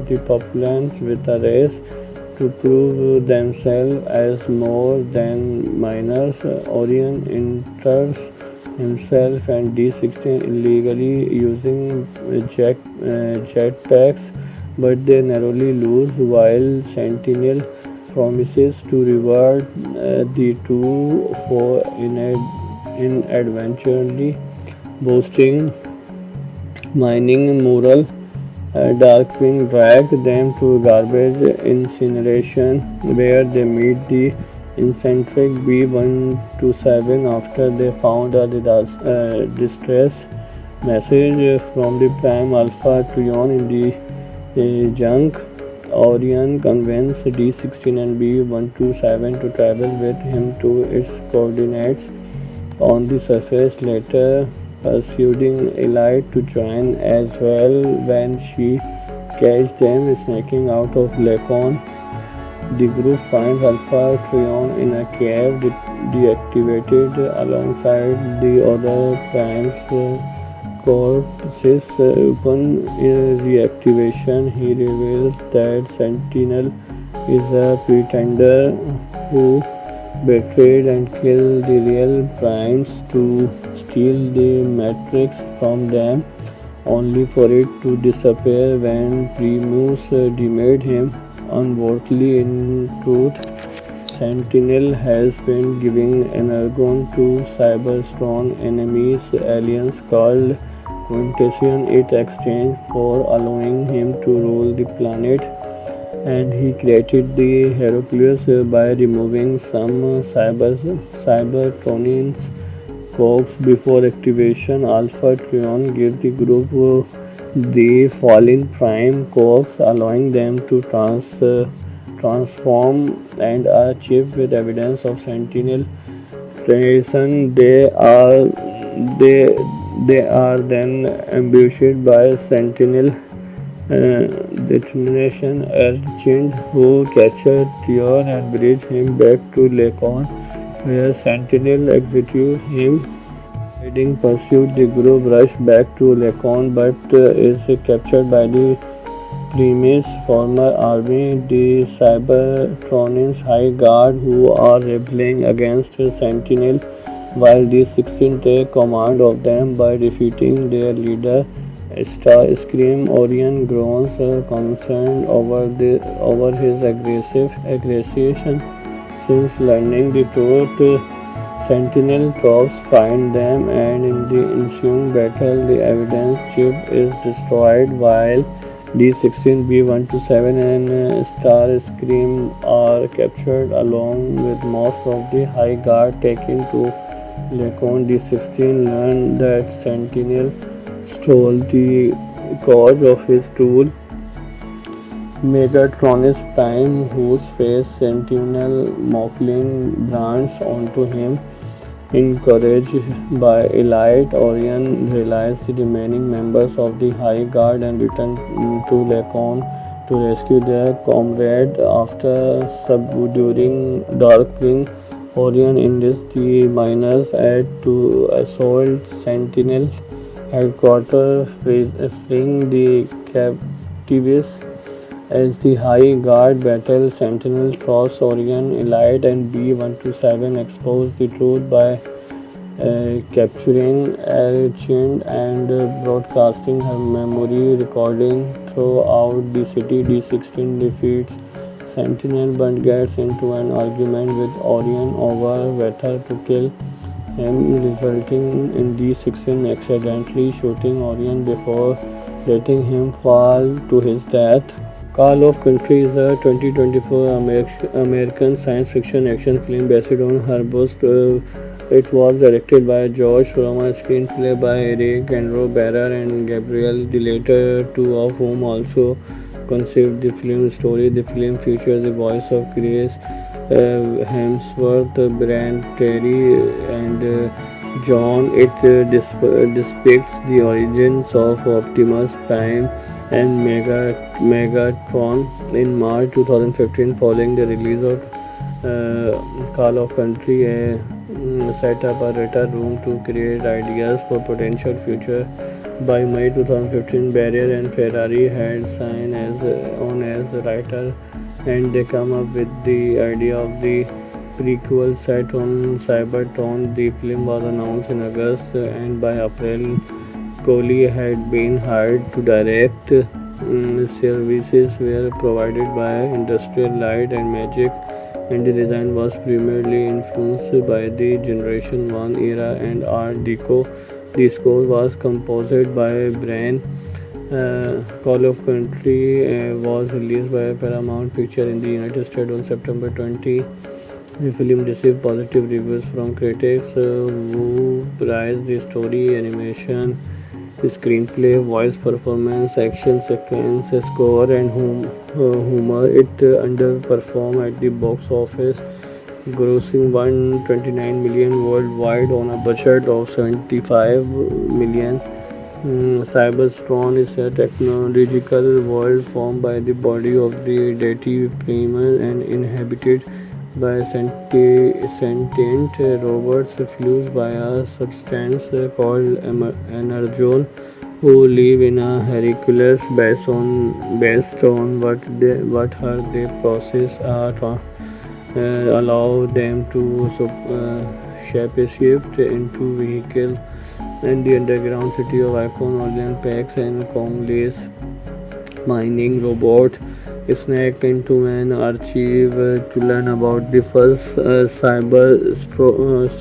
the Populans, with a race to prove themselves as more than minors. Orion enters himself and D16 illegally using jetpacks, but they narrowly lose while Sentinel promises to reward the two for inadvertently boasting mining mural. Darkwing drag them to garbage incineration where they meet the eccentric B-127 after they found a distress message from the Prime Alpha Trion in the junk. Orion convinced D16 and B-127 to travel with him to its coordinates on the surface, later persuading Elite to join as well when she catches them sneaking out of Lacon. The group finds Alpha Trion in a cave deactivated alongside the other Prime's corpses. Upon reactivation, he reveals that Sentinel is a pretender who betrayed and killed the real Primes to steal the Matrix from them, only for it to disappear when Primus deemed him unworthy. In truth, Sentinel has been giving energon to Cybertron enemies, aliens called Quintession in exchange for allowing him to rule the planet, and he created the Hercules by removing some Cybertronians cogs before activation. Alpha Trion gives the group the fallen Prime cogs, allowing them to transform, and a chip with evidence of Sentinel treason. They they are then ambushed by Sentinel determination urgent who captured Trion and bridge him back to Lacon, where Sentinel executes him. Riding pursuit, the group rush back to Lacon but is captured by the Primus former army, the Cybertronians High Guard, who are rebelling against Sentinel, while the 16 take command of them by defeating their leader. Starscream Orion groans concerned over his aggression since learning the truth. Sentinel troops find them, and in the ensuing battle, the evidence chip is destroyed while D16, B-127 and Starscream are captured along with most of the High Guard taken to Lacon. D16 learned that Sentinel stole the cause of his tool, Megatronus Prime, whose face Sentinel mockingly brands onto him. Encouraged by Elite, Orion realized the remaining members of the High Guard and returned to Lacon to rescue their comrade. After subduing Darkwing, Orion enlists the miners to assault Sentinel headquarters, freeing the captives. As the High Guard battle, Sentinel troops Orion, Elite and B-127 expose the truth by capturing Archend and broadcasting her memory recording throughout the city. D16 defeats Sentinel but gets into an argument with Orion over whether to kill him, resulting in D16 accidentally shooting Orion before letting him fall to his death. Call of Country is a 2024 American science fiction action film based on her book. It was directed by Josh Roma, screenplay by Eric Andrew Barrer and Gabriel, the latter two of whom also conceived the film story. The film features the voice of Chris Hemsworth, Brent Terry, and John. It depicts the origins of Optimus Prime and Megatron in March 2015 following the release of Call of Country. set up a data room to create ideas for potential future. By May 2015, Barrier and Ferrari had signed on as writer, and they come up with the idea of the prequel set on Cybertron. The film was announced in August, and by April, Kohli had been hired to direct. Services were provided by Industrial Light and Magic, and the design was primarily influenced by the Generation 1 era and Art Deco. The score was composed by Brian. Call of Country was released by Paramount Picture in the United States on September 20. The film received positive reviews from critics who praised the story, animation, screenplay, voice performance, action sequence, score, and humor. It underperformed at the box office, grossing 129 million worldwide on a budget of 75 million. Cybertron is a technological world formed by the body of the deity Primer and inhabited by sentient robots fused by a substance called energon, who live in a Hercules based on what they process allow them to shapeshift into vehicles. And the underground city of Icon, Orlean Pax, and Conglace mining robot snack into an archive to learn about the first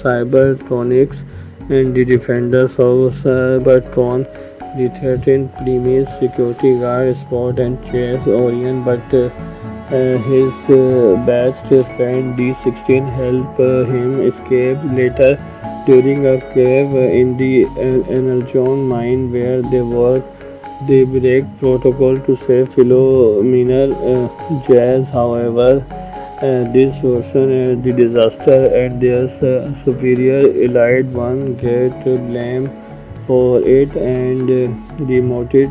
cybertronics and the defenders of Cybertron. The threatened premise security guard spot and chase Orion, but his best friend D16 help him escape later during a cave in the Energon mine where they work. They break protocol to save Philomena Jazz. However, this version, the disaster, and their superior elite one get blamed for it and demoted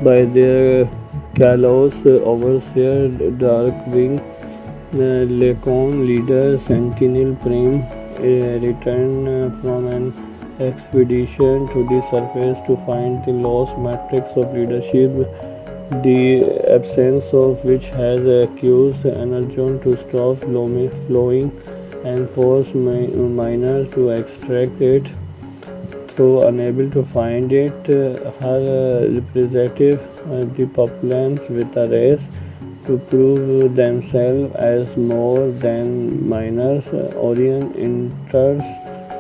by their callous overseer Darkwing. Lacon leader Sentinel Prime returned from an expedition to the surface to find the lost matrix of leadership, the absence of which has accused Energon to stop flowing and force miners to extract it. Though unable to find it, her representative, the Populans, with a race to prove themselves as more than miners. Orion enters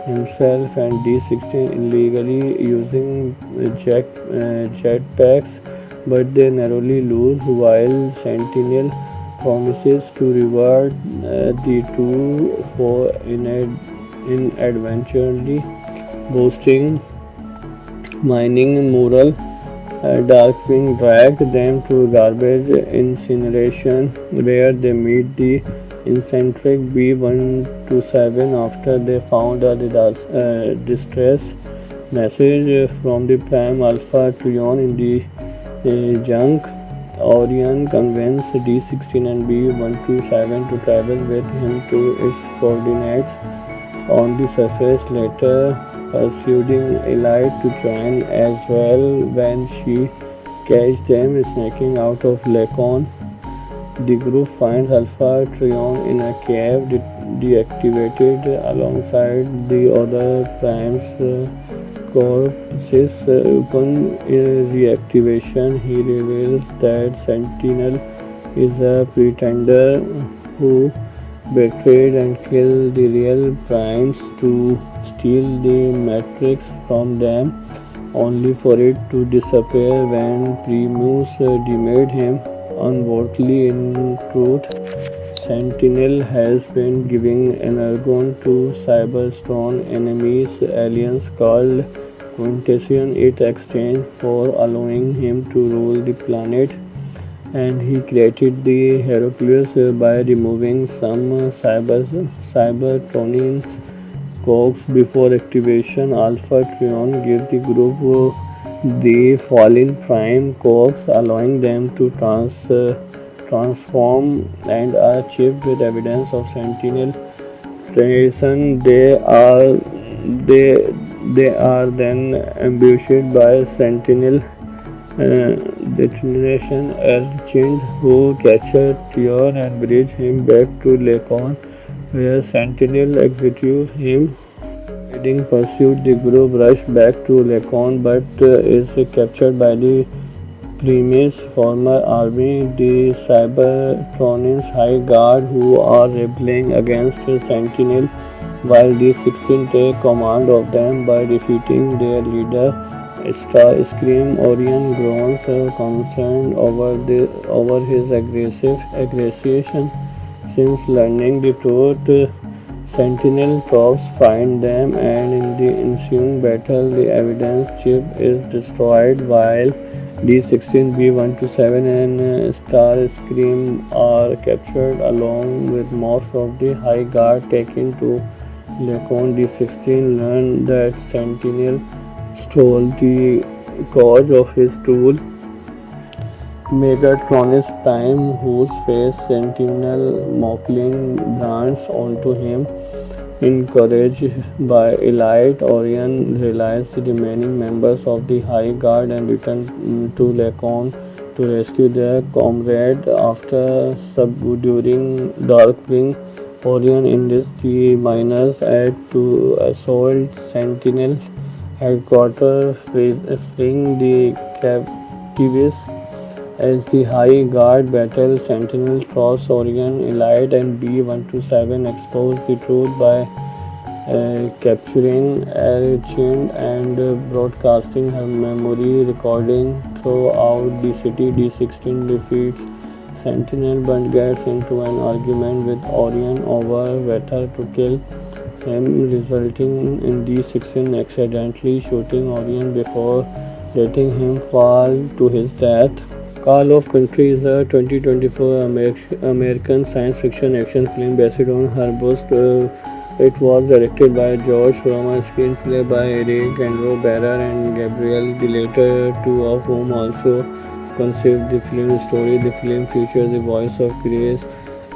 himself and D16 illegally using jetpacks, but they narrowly lose while Sentinel promises to reward the two for inadvertently boosting mining mural. Darkwing drag them to garbage incineration where they meet the eccentric B127 after they found a distress message from the Prime Alpha Trion in the junk. Orion convinced D16 and B127 to travel with him to its coordinates on the surface, later persuading Elite to join as well when she catches them sneaking out of Lacon. The group finds Alpha Trion in a cave deactivated alongside the other Prime's corpses. Upon reactivation, he reveals that Sentinel is a pretender who betrayed and killed the real primes to steal the matrix from them, only for it to disappear when Primus demoted him unworthily. In truth, Sentinel has been giving energon to Cybertron enemies, aliens called Quintession, in exchange for allowing him to rule the planet, and he created the Hercules by removing some Cybertronians cogs before activation. Alpha Trion gives the group the fallen prime cogs, allowing them to transform and are chipped with evidence of Sentinel station. They they are then ambushed by Sentinel detonation urchin who capture Tion and bring him back to Lacon, where Sentinel executes him. Leading pursuit, the group rush back to Lacon but is captured by the Primus former army, the Cybertronians High Guard, who are rebelling against Sentinel, while the 16 take command of them by defeating their leader. Starscream Orion groans concerned over his aggression since learning the truth. Sentinel troops find them, and in the ensuing battle, the evidence chip is destroyed while D-16, B-127 and Starscream are captured along with most of the High Guard taken to Lacon. D-16 learned that Sentinel stole the cause of his tool Megatronus Prime, whose face Sentinel Mocklin brands onto him. Encouraged by Elite, Orion realized the remaining members of the High Guard and returned to Lacon to rescue their comrade. After subduing Darkwing, Orion enlists the miners to assault Sentinel headquarters, freeing the captives. As the High Guard battle, Sentinel troops Orion, Elite and B-127 expose the truth by capturing Arachne and broadcasting her memory recording throughout the city. D-16 defeats Sentinel but gets into an argument with Orion over whether to kill him, resulting in D-16 accidentally shooting Orion before letting him fall to his death. Call of Country is a 2024 American science fiction action film based on Herbst. It was directed by George Roma, screenplay by Eric Andrew Barra and Gabriel, the latter two of whom also conceived the film story. The film features the voice of Chris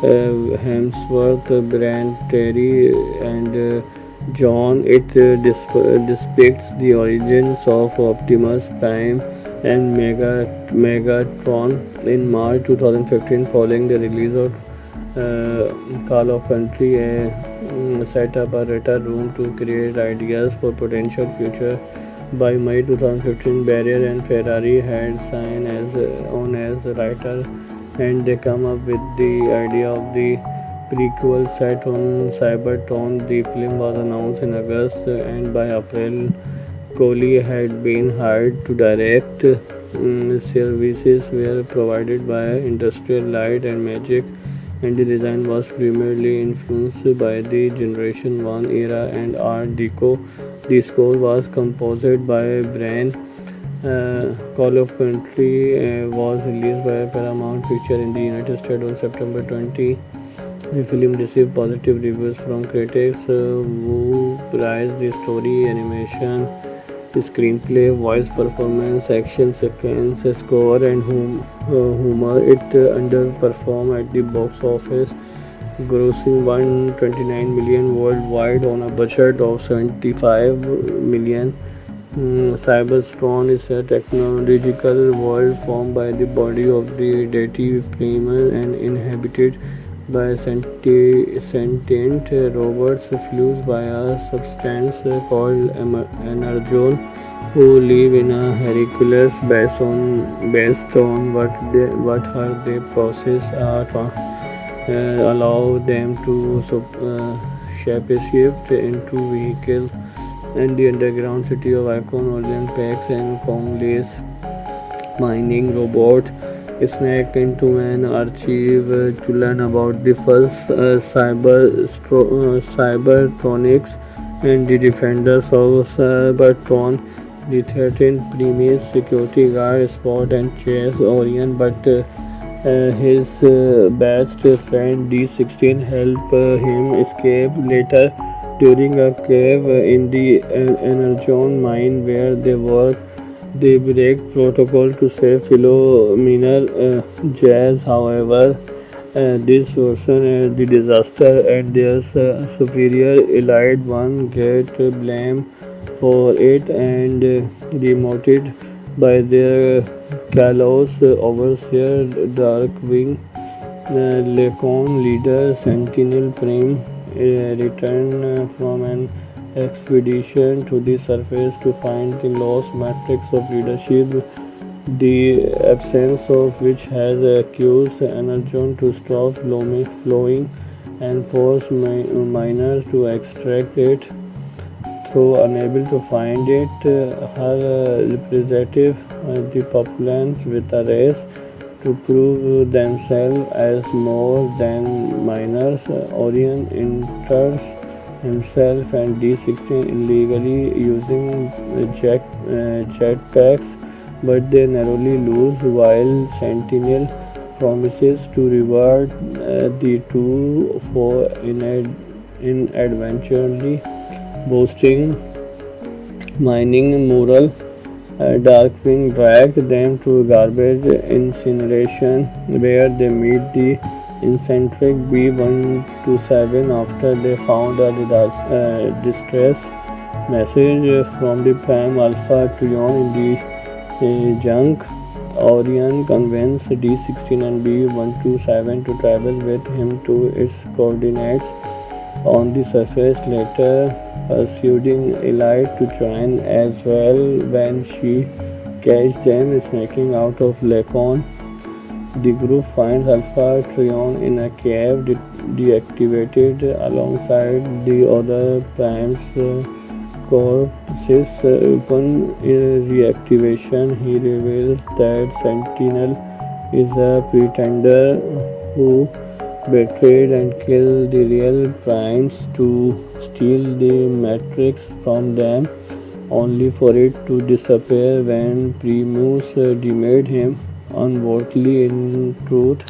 Hemsworth, Brent Terry, and John. It depicts the origins of Optimus Prime and Megatron in March 2015 following the release of Call of Country set up a writer room to create ideas for potential future. By May 2015, Barrier and Ferrari had signed on as writer, and they come up with the idea of the prequel set on Cybertron. The film was announced in August, and by April, Kohli had been hired to direct. Services were provided by Industrial Light and Magic, and the design was primarily influenced by the Generation 1 era and Art Deco. The score was composed by Brian. Call of Country was released by Paramount Pictures in the United States on September 20. The film received positive reviews from critics who praised the story, animation, screenplay, voice performance, action sequence, score, and humor. It underperformed at the box office, grossing $129 million worldwide on a budget of $75 million. Cybertron is a technological world formed by the body of the deity Primus and inhabited by sentient robots fused by a substance called energon, who live in a Hercules based on what they process allow them to shapeshift into vehicles. And the underground city of Icon, Olympics and Congolese mining robot sneak into an archive to learn about the first Cybertronics and the defenders of Cybertron. The threatened Primus security guard spot and chase Orion, but his best friend D-16 help him escape. Later, during a cave in the Energon mine where they work, they break protocol to save Philomena. Jazz, however, This worsened the disaster, and their superior elite one get blamed for it and demoted by their callous overseer Darkwing. Lacon leader Sentinel Prime returned from an expedition to the surface to find the lost matrix of leadership, the absence of which has accused Energon to stop flowing and force miners to extract it. Though unable to find it, her representative, the populace, with a race to prove themselves as more than miners. Orion enters himself and D16 illegally using jetpacks, but they narrowly lose while Sentinel promises to reward the two for inadvertently boasting mining mural. Darkwing dragged them to garbage incineration where they meet the eccentric B-127 after they found a distress message from the Prime Alpha Trion in the junk. Orion convinced D-16 and B-127 to travel with him to its coordinates on the surface, later persuading Elite to join as well when she catches them sneaking out of Lacon. The group finds Alpha Trion in a cave deactivated alongside the other primes' corpses. Upon reactivation, he reveals that Sentinel is a pretender who betrayed and killed the real primes to steal the matrix from them, only for it to disappear when Primus demoted him unworthily. In truth,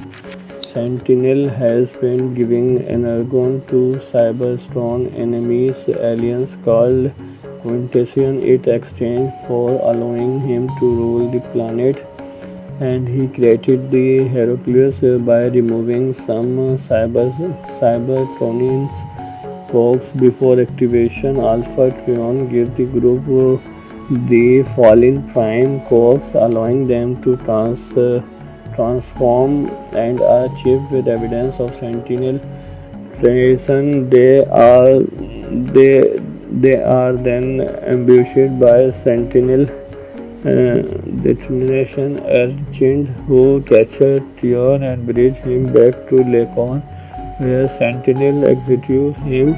Sentinel has been giving Energon to Cybertron enemies aliens called Quintession in exchange for allowing him to rule the planet, and he created the Hercules by removing some Cybertronians cogs before activation. Alpha Trion gives the group the fallen prime cogs, allowing them to transform and are chipped with evidence of Sentinel treason. They are then ambushed by Sentinel determination urgent who captured Trion and bridge him back to Lacon, where Sentinel executes him.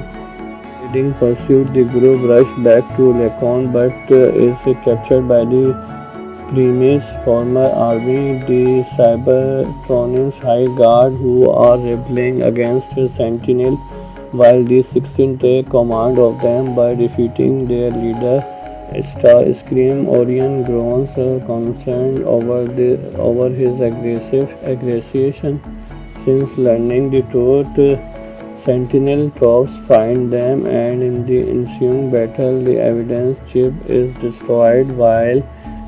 Leading pursuit, the group rushed back to Lacon but is captured by the Primus former army, the Cybertronians High Guard, who are rebelling against Sentinel, while the 16 take command of them by defeating their leader. Starscream Orion groans concerned over his aggression. Since learning the truth, Sentinel troops find them, and in the ensuing battle, the evidence chip is destroyed while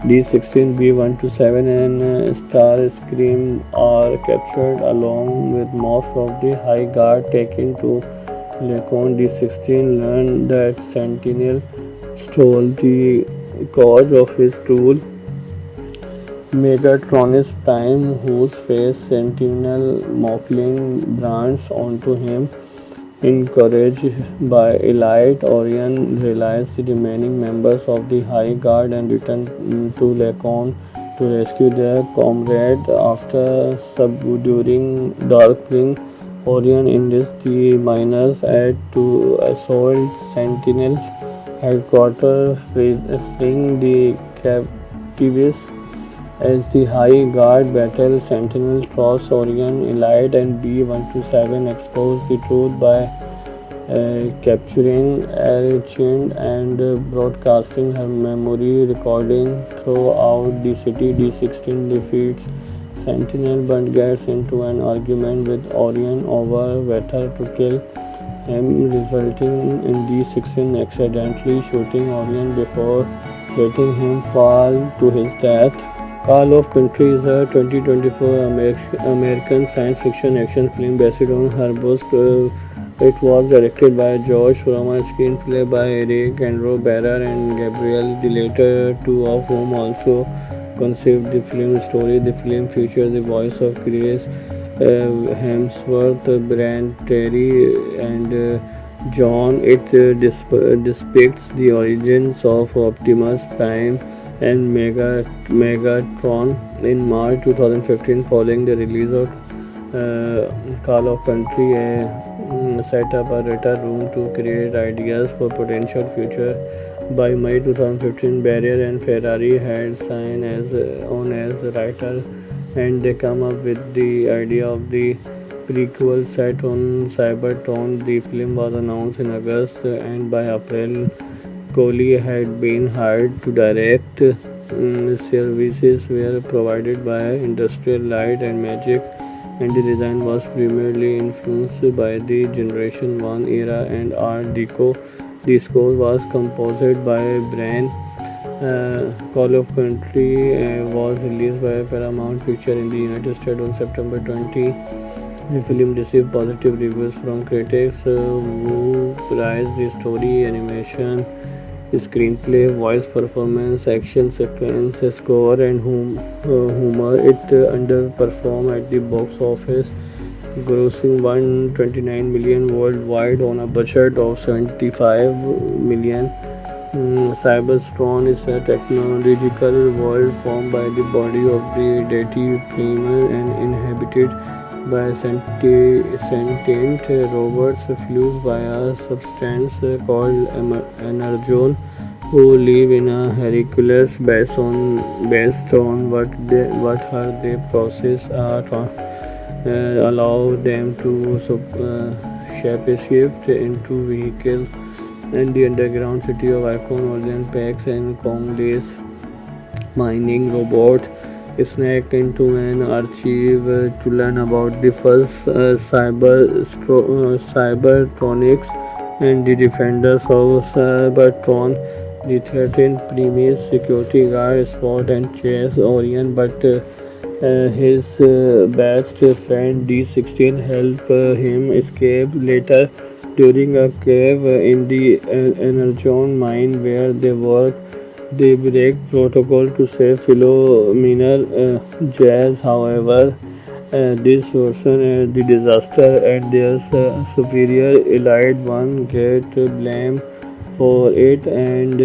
D-16, B-127 and Starscream are captured along with most of the High Guard taken to Lacon. D-16 learned that Sentinel stole the cause of his tool, Megatronus Prime, whose face Sentinel mockingly brands onto him. Encouraged by Elite, Orion released the remaining members of the High Guard and returned to Lacon to rescue their comrade. After subduing Darkwing, Orion enlists the miners to assault Sentinel headquarters, freeing the captives. As the High Guard battle, Sentinel troops Orion, Elite and B-127 expose the truth by capturing Archend and broadcasting her memory recording throughout the city. D-16 defeats Sentinel but gets into an argument with Orion over whether to kill him, resulting in D-16 accidentally shooting Orion before letting him fall to his death. Call of Country is a 2024 American science fiction action film based on Herbo's. It was directed by George Furama, screenplay by Eric Andrew Barra and Gabriel, the latter two of whom also conceived the film story. The film features the voice of Chris Hemsworth, Brian Terry, and John. It depicts the origins of Optimus Prime and Megatron in March 2015 following the release of Call of Country. Set up a data room to create ideas for potential future. By May 2015, Barrier and Ferrari had signed on as writer, and they come up with the idea of the prequel set on Cybertron. The film was announced in August, and by April, Kohli had been hired to direct. Services were provided by Industrial Light and Magic, and the design was primarily influenced by the Generation 1 era and Art Deco. The score was composed by Brian. Call of Country was released by Paramount Picture in the United States on September 20. The film received positive reviews from critics who praised the story, animation, screenplay, voice performance, action sequence, score, and humor. It underperformed at the box office, grossing 129 million worldwide on a budget of 75 million. Cybertron is a technological world formed by the body of the deity Primal and inhabited by sentient robots fused by a substance called energon, who live in a Hercules based on what they process allow them to shape-shift into vehicles. And the underground city of Icon Orlean Packs and Congolese mining robot sneak into an archive to learn about the first Cybertronics and the defenders of Cybertron. The threatened premise security guard spot and chase Orion, but his best friend D16 help him escape. Later, during a cave in the Energon mine where they work, they break protocol to save Philomena Jazz. However, this worsen the disaster, and their superior Elite One get blamed for it and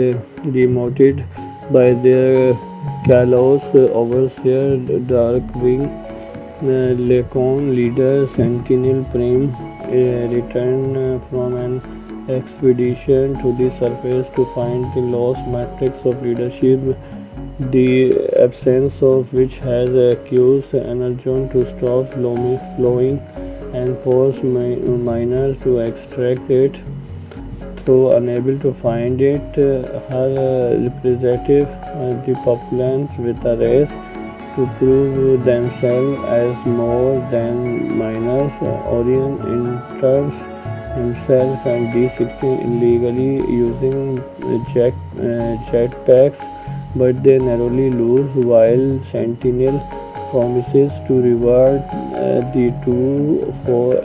demoted by their callous overseer Darkwing. Lacon leader Sentinel Prime returned from an expedition to the surface to find the lost matrix of leadership, the absence of which has accused Energon to stop flowing and force miners to extract it. Though unable to find it, her representative, the populace, with a race to prove themselves as more than miners. Orion enters himself and D16 illegally using jetpacks, but they narrowly lose while Sentinel promises to reward the two for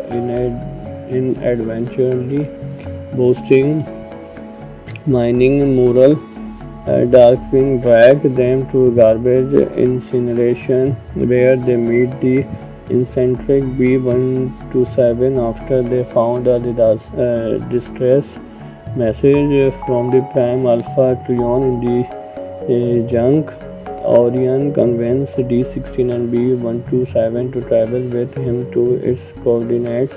inadvertently boasting mining mural. Darkwing drag them to garbage incineration, where they meet the eccentric B-127 after they found a distress message from the Prime Alpha Trion in the junk. Orion convinced D16 and B-127 to travel with him to its coordinates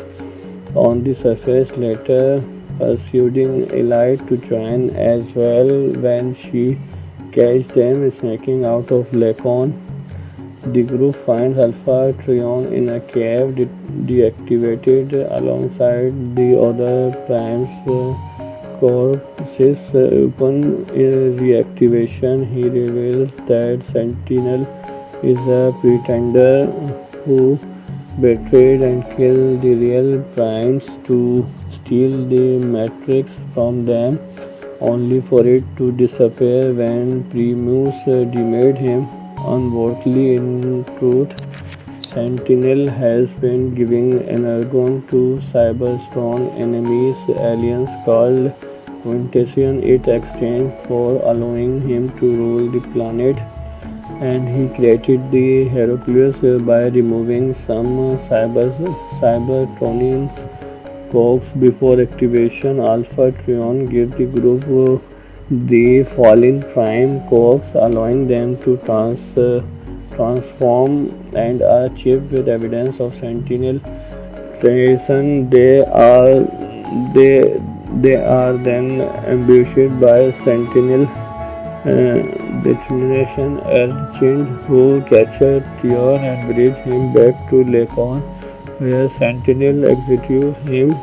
on the surface, later persuading Elite to join as well when she catches them sneaking out of Lacon. The group finds Alpha Trion in a cave deactivated alongside the other Prime's corpses. Upon reactivation, he reveals that Sentinel is a pretender who betrayed and killed the real Primes to steal the Matrix from them, only for it to disappear when Primus demoted him. unworldly. In truth, Sentinel has been giving energon to Cybertron enemies, aliens called Quintession in exchange for allowing him to rule the planet, and he created the Hercules by removing some Cybertronians cogs before activation. Alpha Trion gave the group the fallen prime cogs, allowing them to transform and are chipped with evidence of Sentinel tradition. They they are then ambushed by Sentinel determination urgent who captured Tior and bring him back to Lacon, where Sentinel execute him.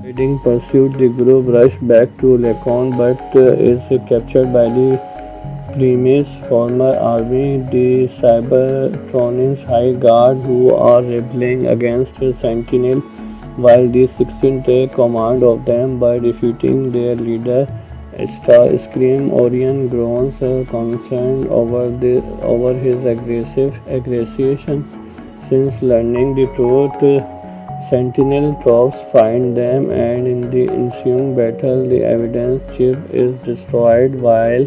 Leading pursuit, the group rushed back to Lacon but is captured by the Primus former army, the Cybertronians High Guard, who are rebelling against Sentinel, while the 16 take command of them by defeating their leader. Starscream Orion groans concerned over his aggression. Since learning the truth, Sentinel troops find them, and in the ensuing battle, the evidence chip is destroyed while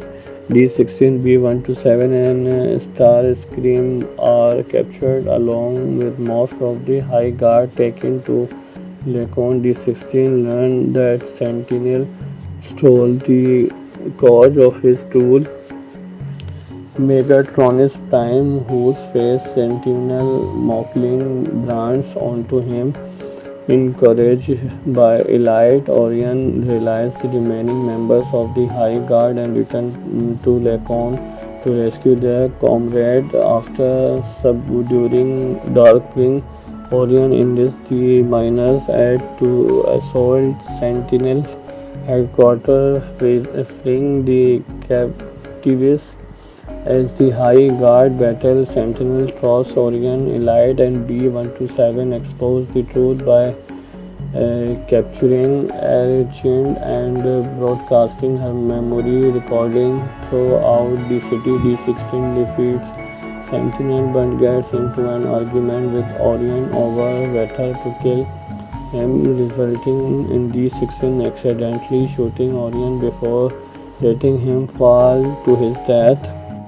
D-16, B-127 and Starscream are captured along with most of the High Guard taken to Lacon. D-16 learned that Sentinel stole the cause of his tool Megatronus Prime, whose face Sentinel mockingly brands onto him. Encouraged by Elite, Orion released the remaining members of the High Guard and returned to Lacon to rescue their comrade. After subduing Darkwing, Orion enlists the miners to assault Sentinel headquarters, freeing the captives. As the High Guard battle, Sentinel troops Orion, Elite, and B-127 expose the truth by capturing Agent and broadcasting her memory recording throughout the city. D-16 defeats Sentinel but gets into an argument with Orion over whether to kill him, resulting in D-16 accidentally shooting Orion before letting him fall to his death.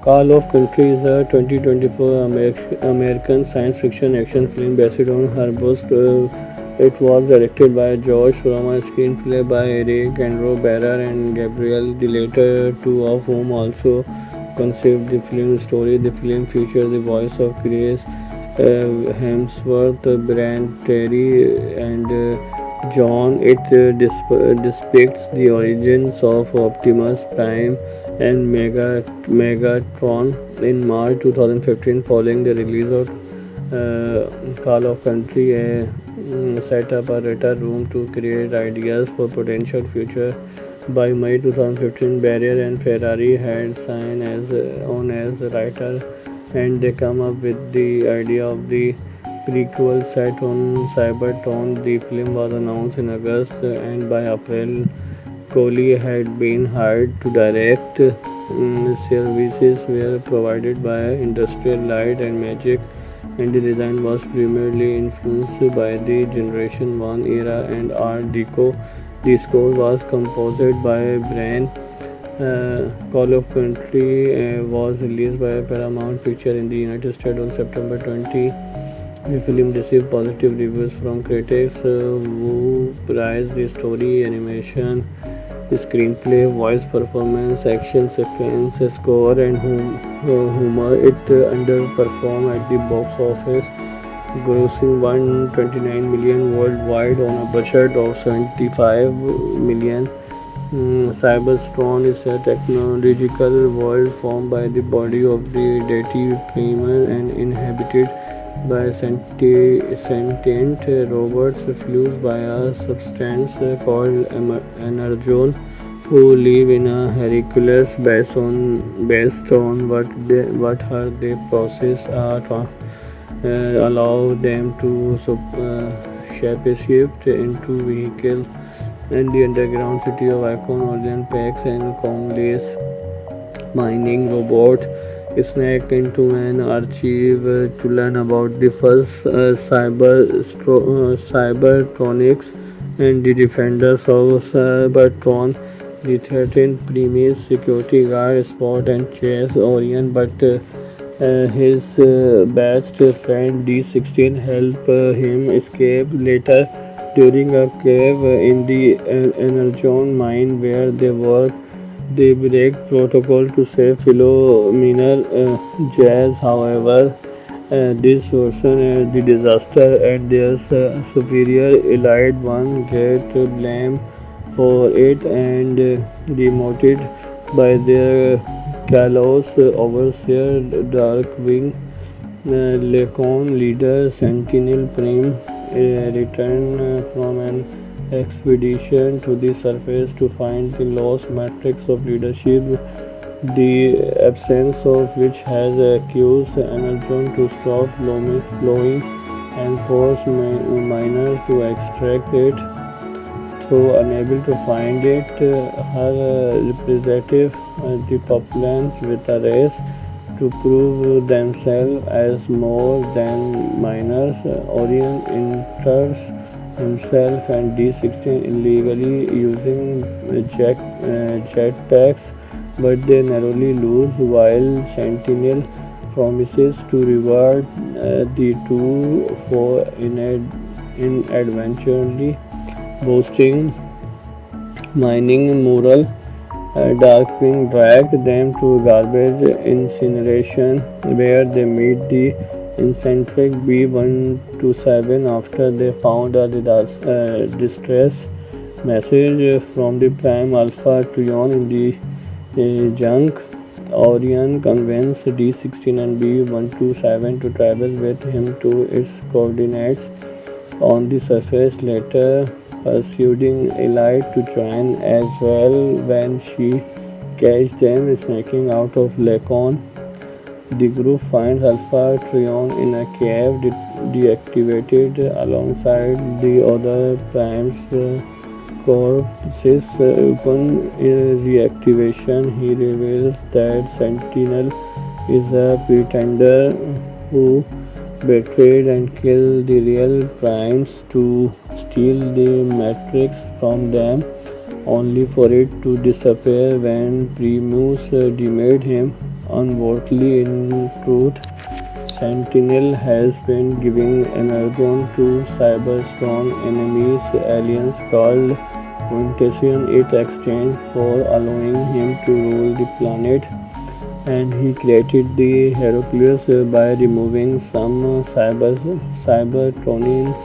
Call of Country is a 2024 American science fiction action film based on Herbst. It was directed by Josh Roma, screenplay by Eric Andrew Barrer and Gabriel, the latter two of whom also conceived the film story. The film features the voice of Chris Hemsworth, Brent Terry, and John. It depicts the origins of Optimus Prime and Megatron in March 2015, following the release of Call of Country. Set up a data room to create ideas for potential future. By May 2015, Barrier and Ferrari had signed on as writer, and they come up with the idea of the prequel set on Cybertron. The film was announced in August, and by April, Kohli had been hired to direct. Services were provided by Industrial Light and Magic, and the design was primarily influenced by the Generation 1 era and Art Deco. The score was composed by Brian. Call of Country was released by Paramount Pictures in the United States on September 20. The film received positive reviews from critics who praised the story, animation, screenplay, voice performance, action sequence, score, and humor. It underperformed at the box office, grossing $129 million worldwide on a budget of $75 million. Cybertron is a technological world formed by the body of the deity Primer and inhabited by sentient robots fused by a substance called energon, who live in a Hercules based on what they process allow them to shapeshift into vehicles. And the underground city of Icon, Orlean Pax, and Congolese mining robot sneak into an archive to learn about the first Cybertronics and the defenders of Cybertron. The threatened premise security guard spot and chase Orion, but his best friend D16 help him escape later during a cave in the Energon mine where they work. They break protocol to save Philomena Jazz. However, this worsen the disaster, and their superior elite one get blamed for it and demoted by their callous overseer Darkwing. Lacon leader Sentinel Prime returned from an expedition to the surface to find the lost matrix of leadership, the absence of which has accused Energon to stop flowing and force miners to extract it. Though unable to find it, her representative, the Populans, with a race to prove themselves as more than minors. Orion enters himself and D16 illegally using jetpacks, but they narrowly lose while Sentinel promises to reward the two for inadvertently boasting mining mural. Darkwing dragged them to garbage incineration where they meet the eccentric B127 after they found a distress message from the Prime Alpha Trion in the junk. Orion convinced D16 and B127 to travel with him to its coordinates on the surface, later persuading Elite to join as well when she catches them sneaking out of Lacon. The group finds Alpha Trion in a cave deactivated alongside the other primes. Corpses. Upon reactivation, he reveals that Sentinel is a pretender who betrayed and killed the real primes to steal the matrix from them, only for it to disappear when Primus demoted him unworthily. In truth, Sentinel has been giving Energon to Cybertron enemies, aliens called Quintession in exchange for allowing him to rule the planet, and he created the Hercules by removing some Cybertronians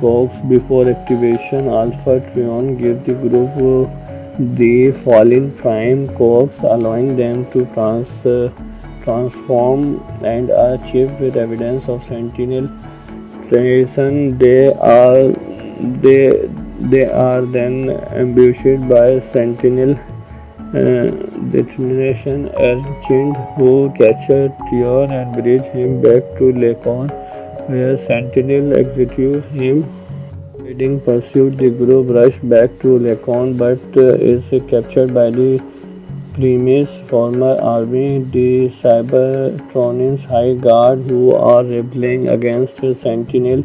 cogs before activation. Alpha Trion gave the group the fallen prime cogs, allowing them to transform and are chipped with evidence of Sentinel treason. They are then ambushed by Sentinel determination urgent, who captured Trion and bridge him back to Lacon, where Sentinel executes him. Avoiding pursuit, the group rushes back to Lacon but is captured by the Primus former army, the Cybertronians High Guard, who are rebelling against Sentinel,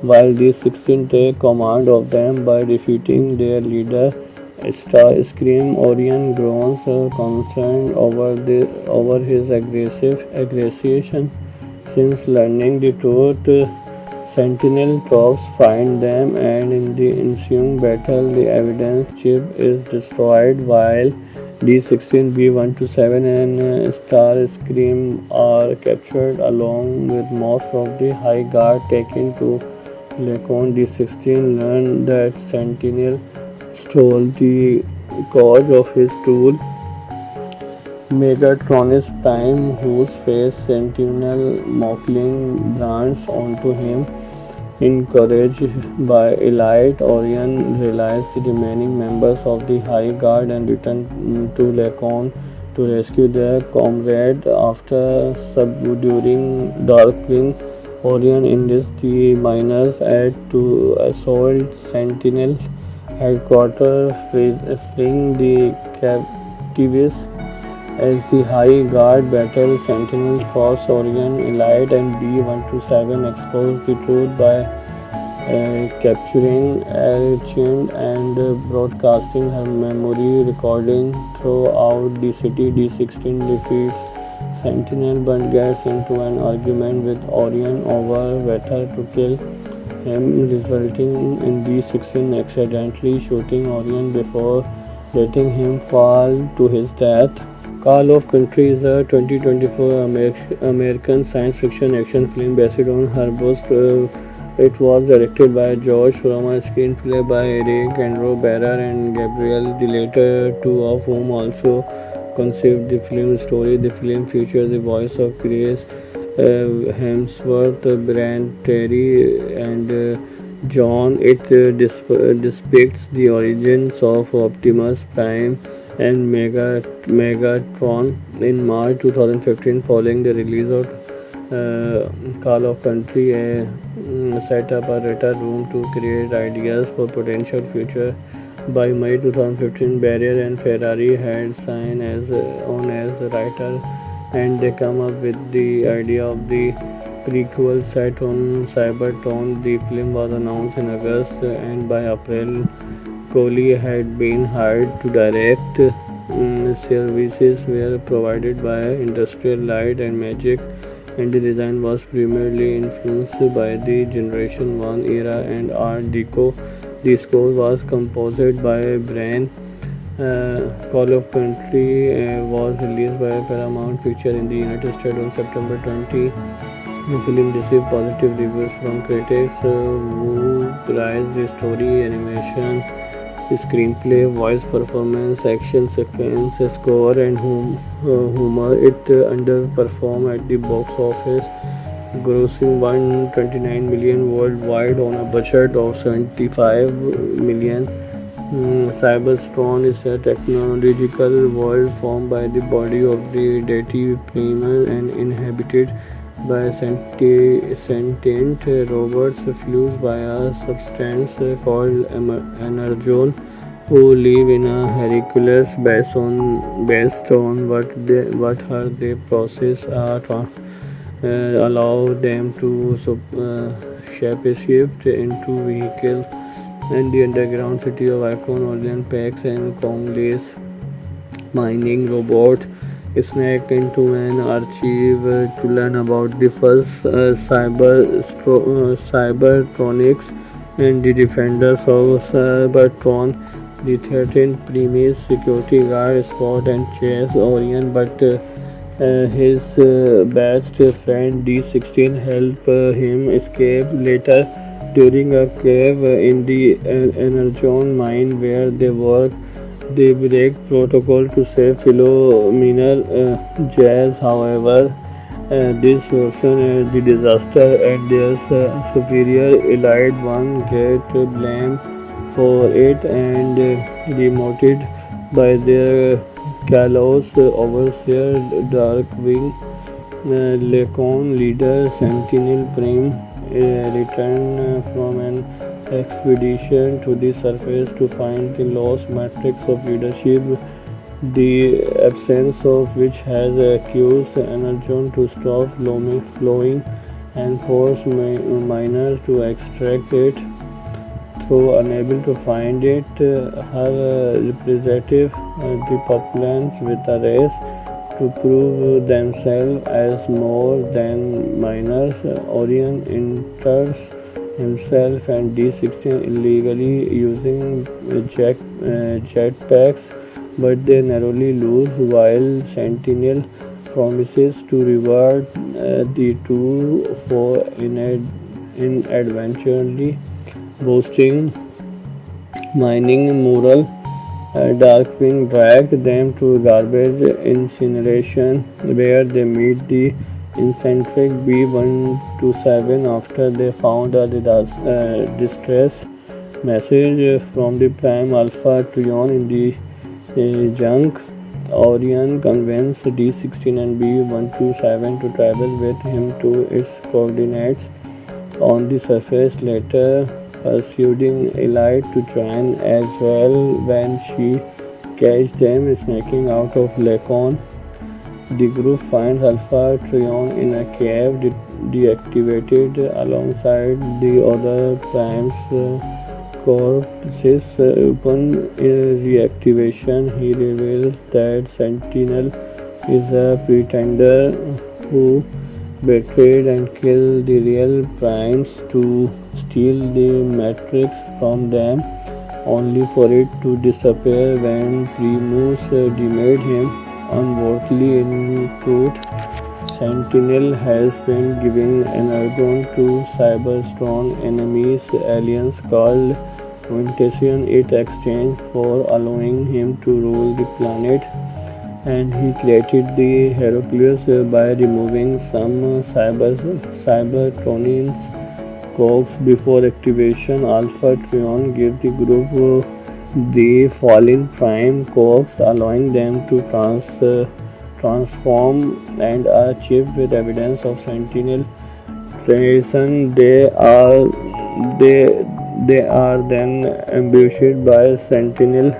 while the 16 take command of them by defeating their leader. Starscream Orion groans concerned over his aggression. Since learning the truth, Sentinel troops find them, and in the ensuing battle, the evidence chip is destroyed while D16, B127, and Starscream are captured, along with most of the High Guard taken to Lacon. D16 learned that Sentinel stole the cause of his tool, Megatronus Prime, whose face Sentinel mockingly brands onto him. Encouraged by Elite, Orion released the remaining members of the High Guard and returned to Lacon to rescue their comrade. After subduing Darkwing, Orion enlists the miners to assault Sentinel headquarters, freeing the captives. As the High Guard battle, Sentinel cross Orion Elite and B-127 exposed the truth by capturing Archind and broadcasting her memory recording throughout the city. D-16 defeats Sentinel but gets into an argument with Orion over whether to kill him, resulting in D-16 accidentally shooting Orion before letting him fall to his death. Call of Country is a 2024 American science fiction action film based on her book. It was directed by George Furama, screenplay by Eric Andrew Barra and Gabriel, the latter two of whom also conceived the film story. The film features the voice of Chris Hemsworth, Brand Terry, and John. It depicts the origins of Optimus Prime and Megatron in March 2015 following the release of Call of Country. Set up a data room to create ideas for potential future. By May 2015, Barrier and Ferrari had signed on as writer, and they come up with the idea of the prequel set on Cybertron. The film was announced in August, and by April, Kohli had been hired to direct. Services were provided by Industrial Light and Magic, and the design was primarily influenced by the Generation 1 era and Art Deco. The score was composed by Brian. Call of Country was released by Paramount Pictures in the United States on September 20. The film received positive reviews from critics who praised the story, animation, screenplay, voice performance, action sequence, score, and humor. It underperformed at the box office, grossing 129 million worldwide on a budget of 75 million. Cybertron is a technological world formed by the body of the deity Primal and inhabited by sentient robots fused by a substance called energon, who live in a Hercules based on what they process allow them to shape-shift into vehicles. And the underground city of Icon, Orlean Pax, and Congolese mining robot sneak into an archive to learn about the first Cybertronics and the defenders of Cybertron. The threatened premise security guard spot and chase Orion, but his best friend D-16 help him escape. Later, during a cave in the Energon mine where they work, they break protocol to save Philomena Jazz. However, this version the disaster and their superior Elite One get blamed for it and demoted by their Kalos overseer Darkwing. Lacon leader Sentinel Prime returned from an expedition to the surface to find the lost matrix of leadership, the absence of which has accused Energon to stop flowing and force miners to extract it. Though unable to find it, her representative, the Puplans, with a race to prove themselves as more than miners. Orion enters himself and D-16 illegally using jetpacks, but they narrowly lose while Sentinel promises to reward the two for inadvertently boasting mining mural. Darkwing drag them to garbage incineration where they meet the eccentric B-127 after they found a distress message from the Prime Alpha Trion in the junk. Orion convinced D-16 and B-127 to travel with him to its coordinates on the surface, later persuading Elite to join as well when she catches them sneaking out of Lacon. The group finds Alpha Trion in a cave deactivated alongside the other primes. Corpses. Upon reactivation, he reveals that Sentinel is a pretender who betrayed and killed the real primes to steal the Matrix from them, only for it to disappear when Primus deemed him unworthy. In truth, Sentinel has been giving energon to Cybertron enemies, aliens called Quintession in exchange for allowing him to rule the planet, and he created the Hercules by removing some Cybertronians cogs before activation. Alpha Trion gave the group the fallen prime cogs, allowing them to transform and are chipped with evidence of Sentinel treason. They they are then ambushed by Sentinel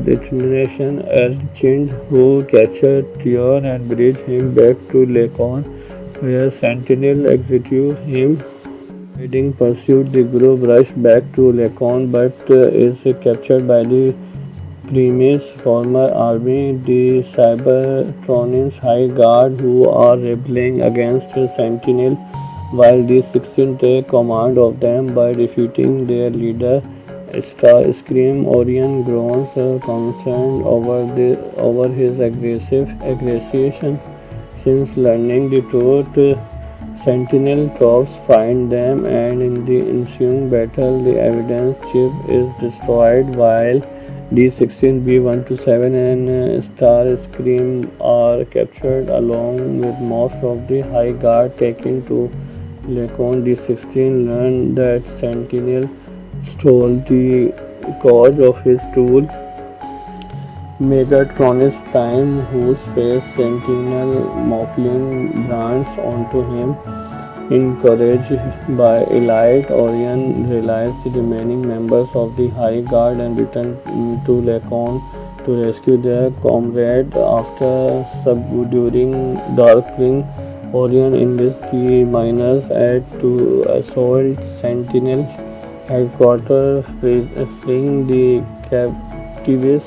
detonation agent who capture Trion and bring him back to Lacon, where Sentinel executes him. Riding pursued, the group rush back to Lacon but is captured by the Primus former army, the Cybertronians High Guard, who are rebelling against Sentinel, while the 16 take command of them by defeating their leader. Starscream Orion groans concerned over his aggression. Since learning the truth, Sentinel troops find them, and in the ensuing battle, the evidence chip is destroyed while D-16, B-127 and Starscream are captured along with most of the High Guard taken to Lacon. D-16 learned that Sentinel stole the cause of his tool, Megatronus Prime, whose face Sentinel Mocklin brands onto him. Encouraged by Elite, Orion realized the remaining members of the High Guard and returned to Lacon to rescue their comrade. After subduing Darkwing, Orion enlists the miners to assault Sentinel headquarters, freeing the captives.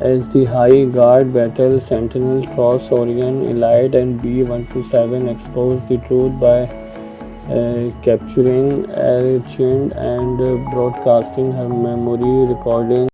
As the High Guard battle, Sentinel troops Orion, Elite and B-127 expose the truth by capturing Archie and broadcasting her memory recording.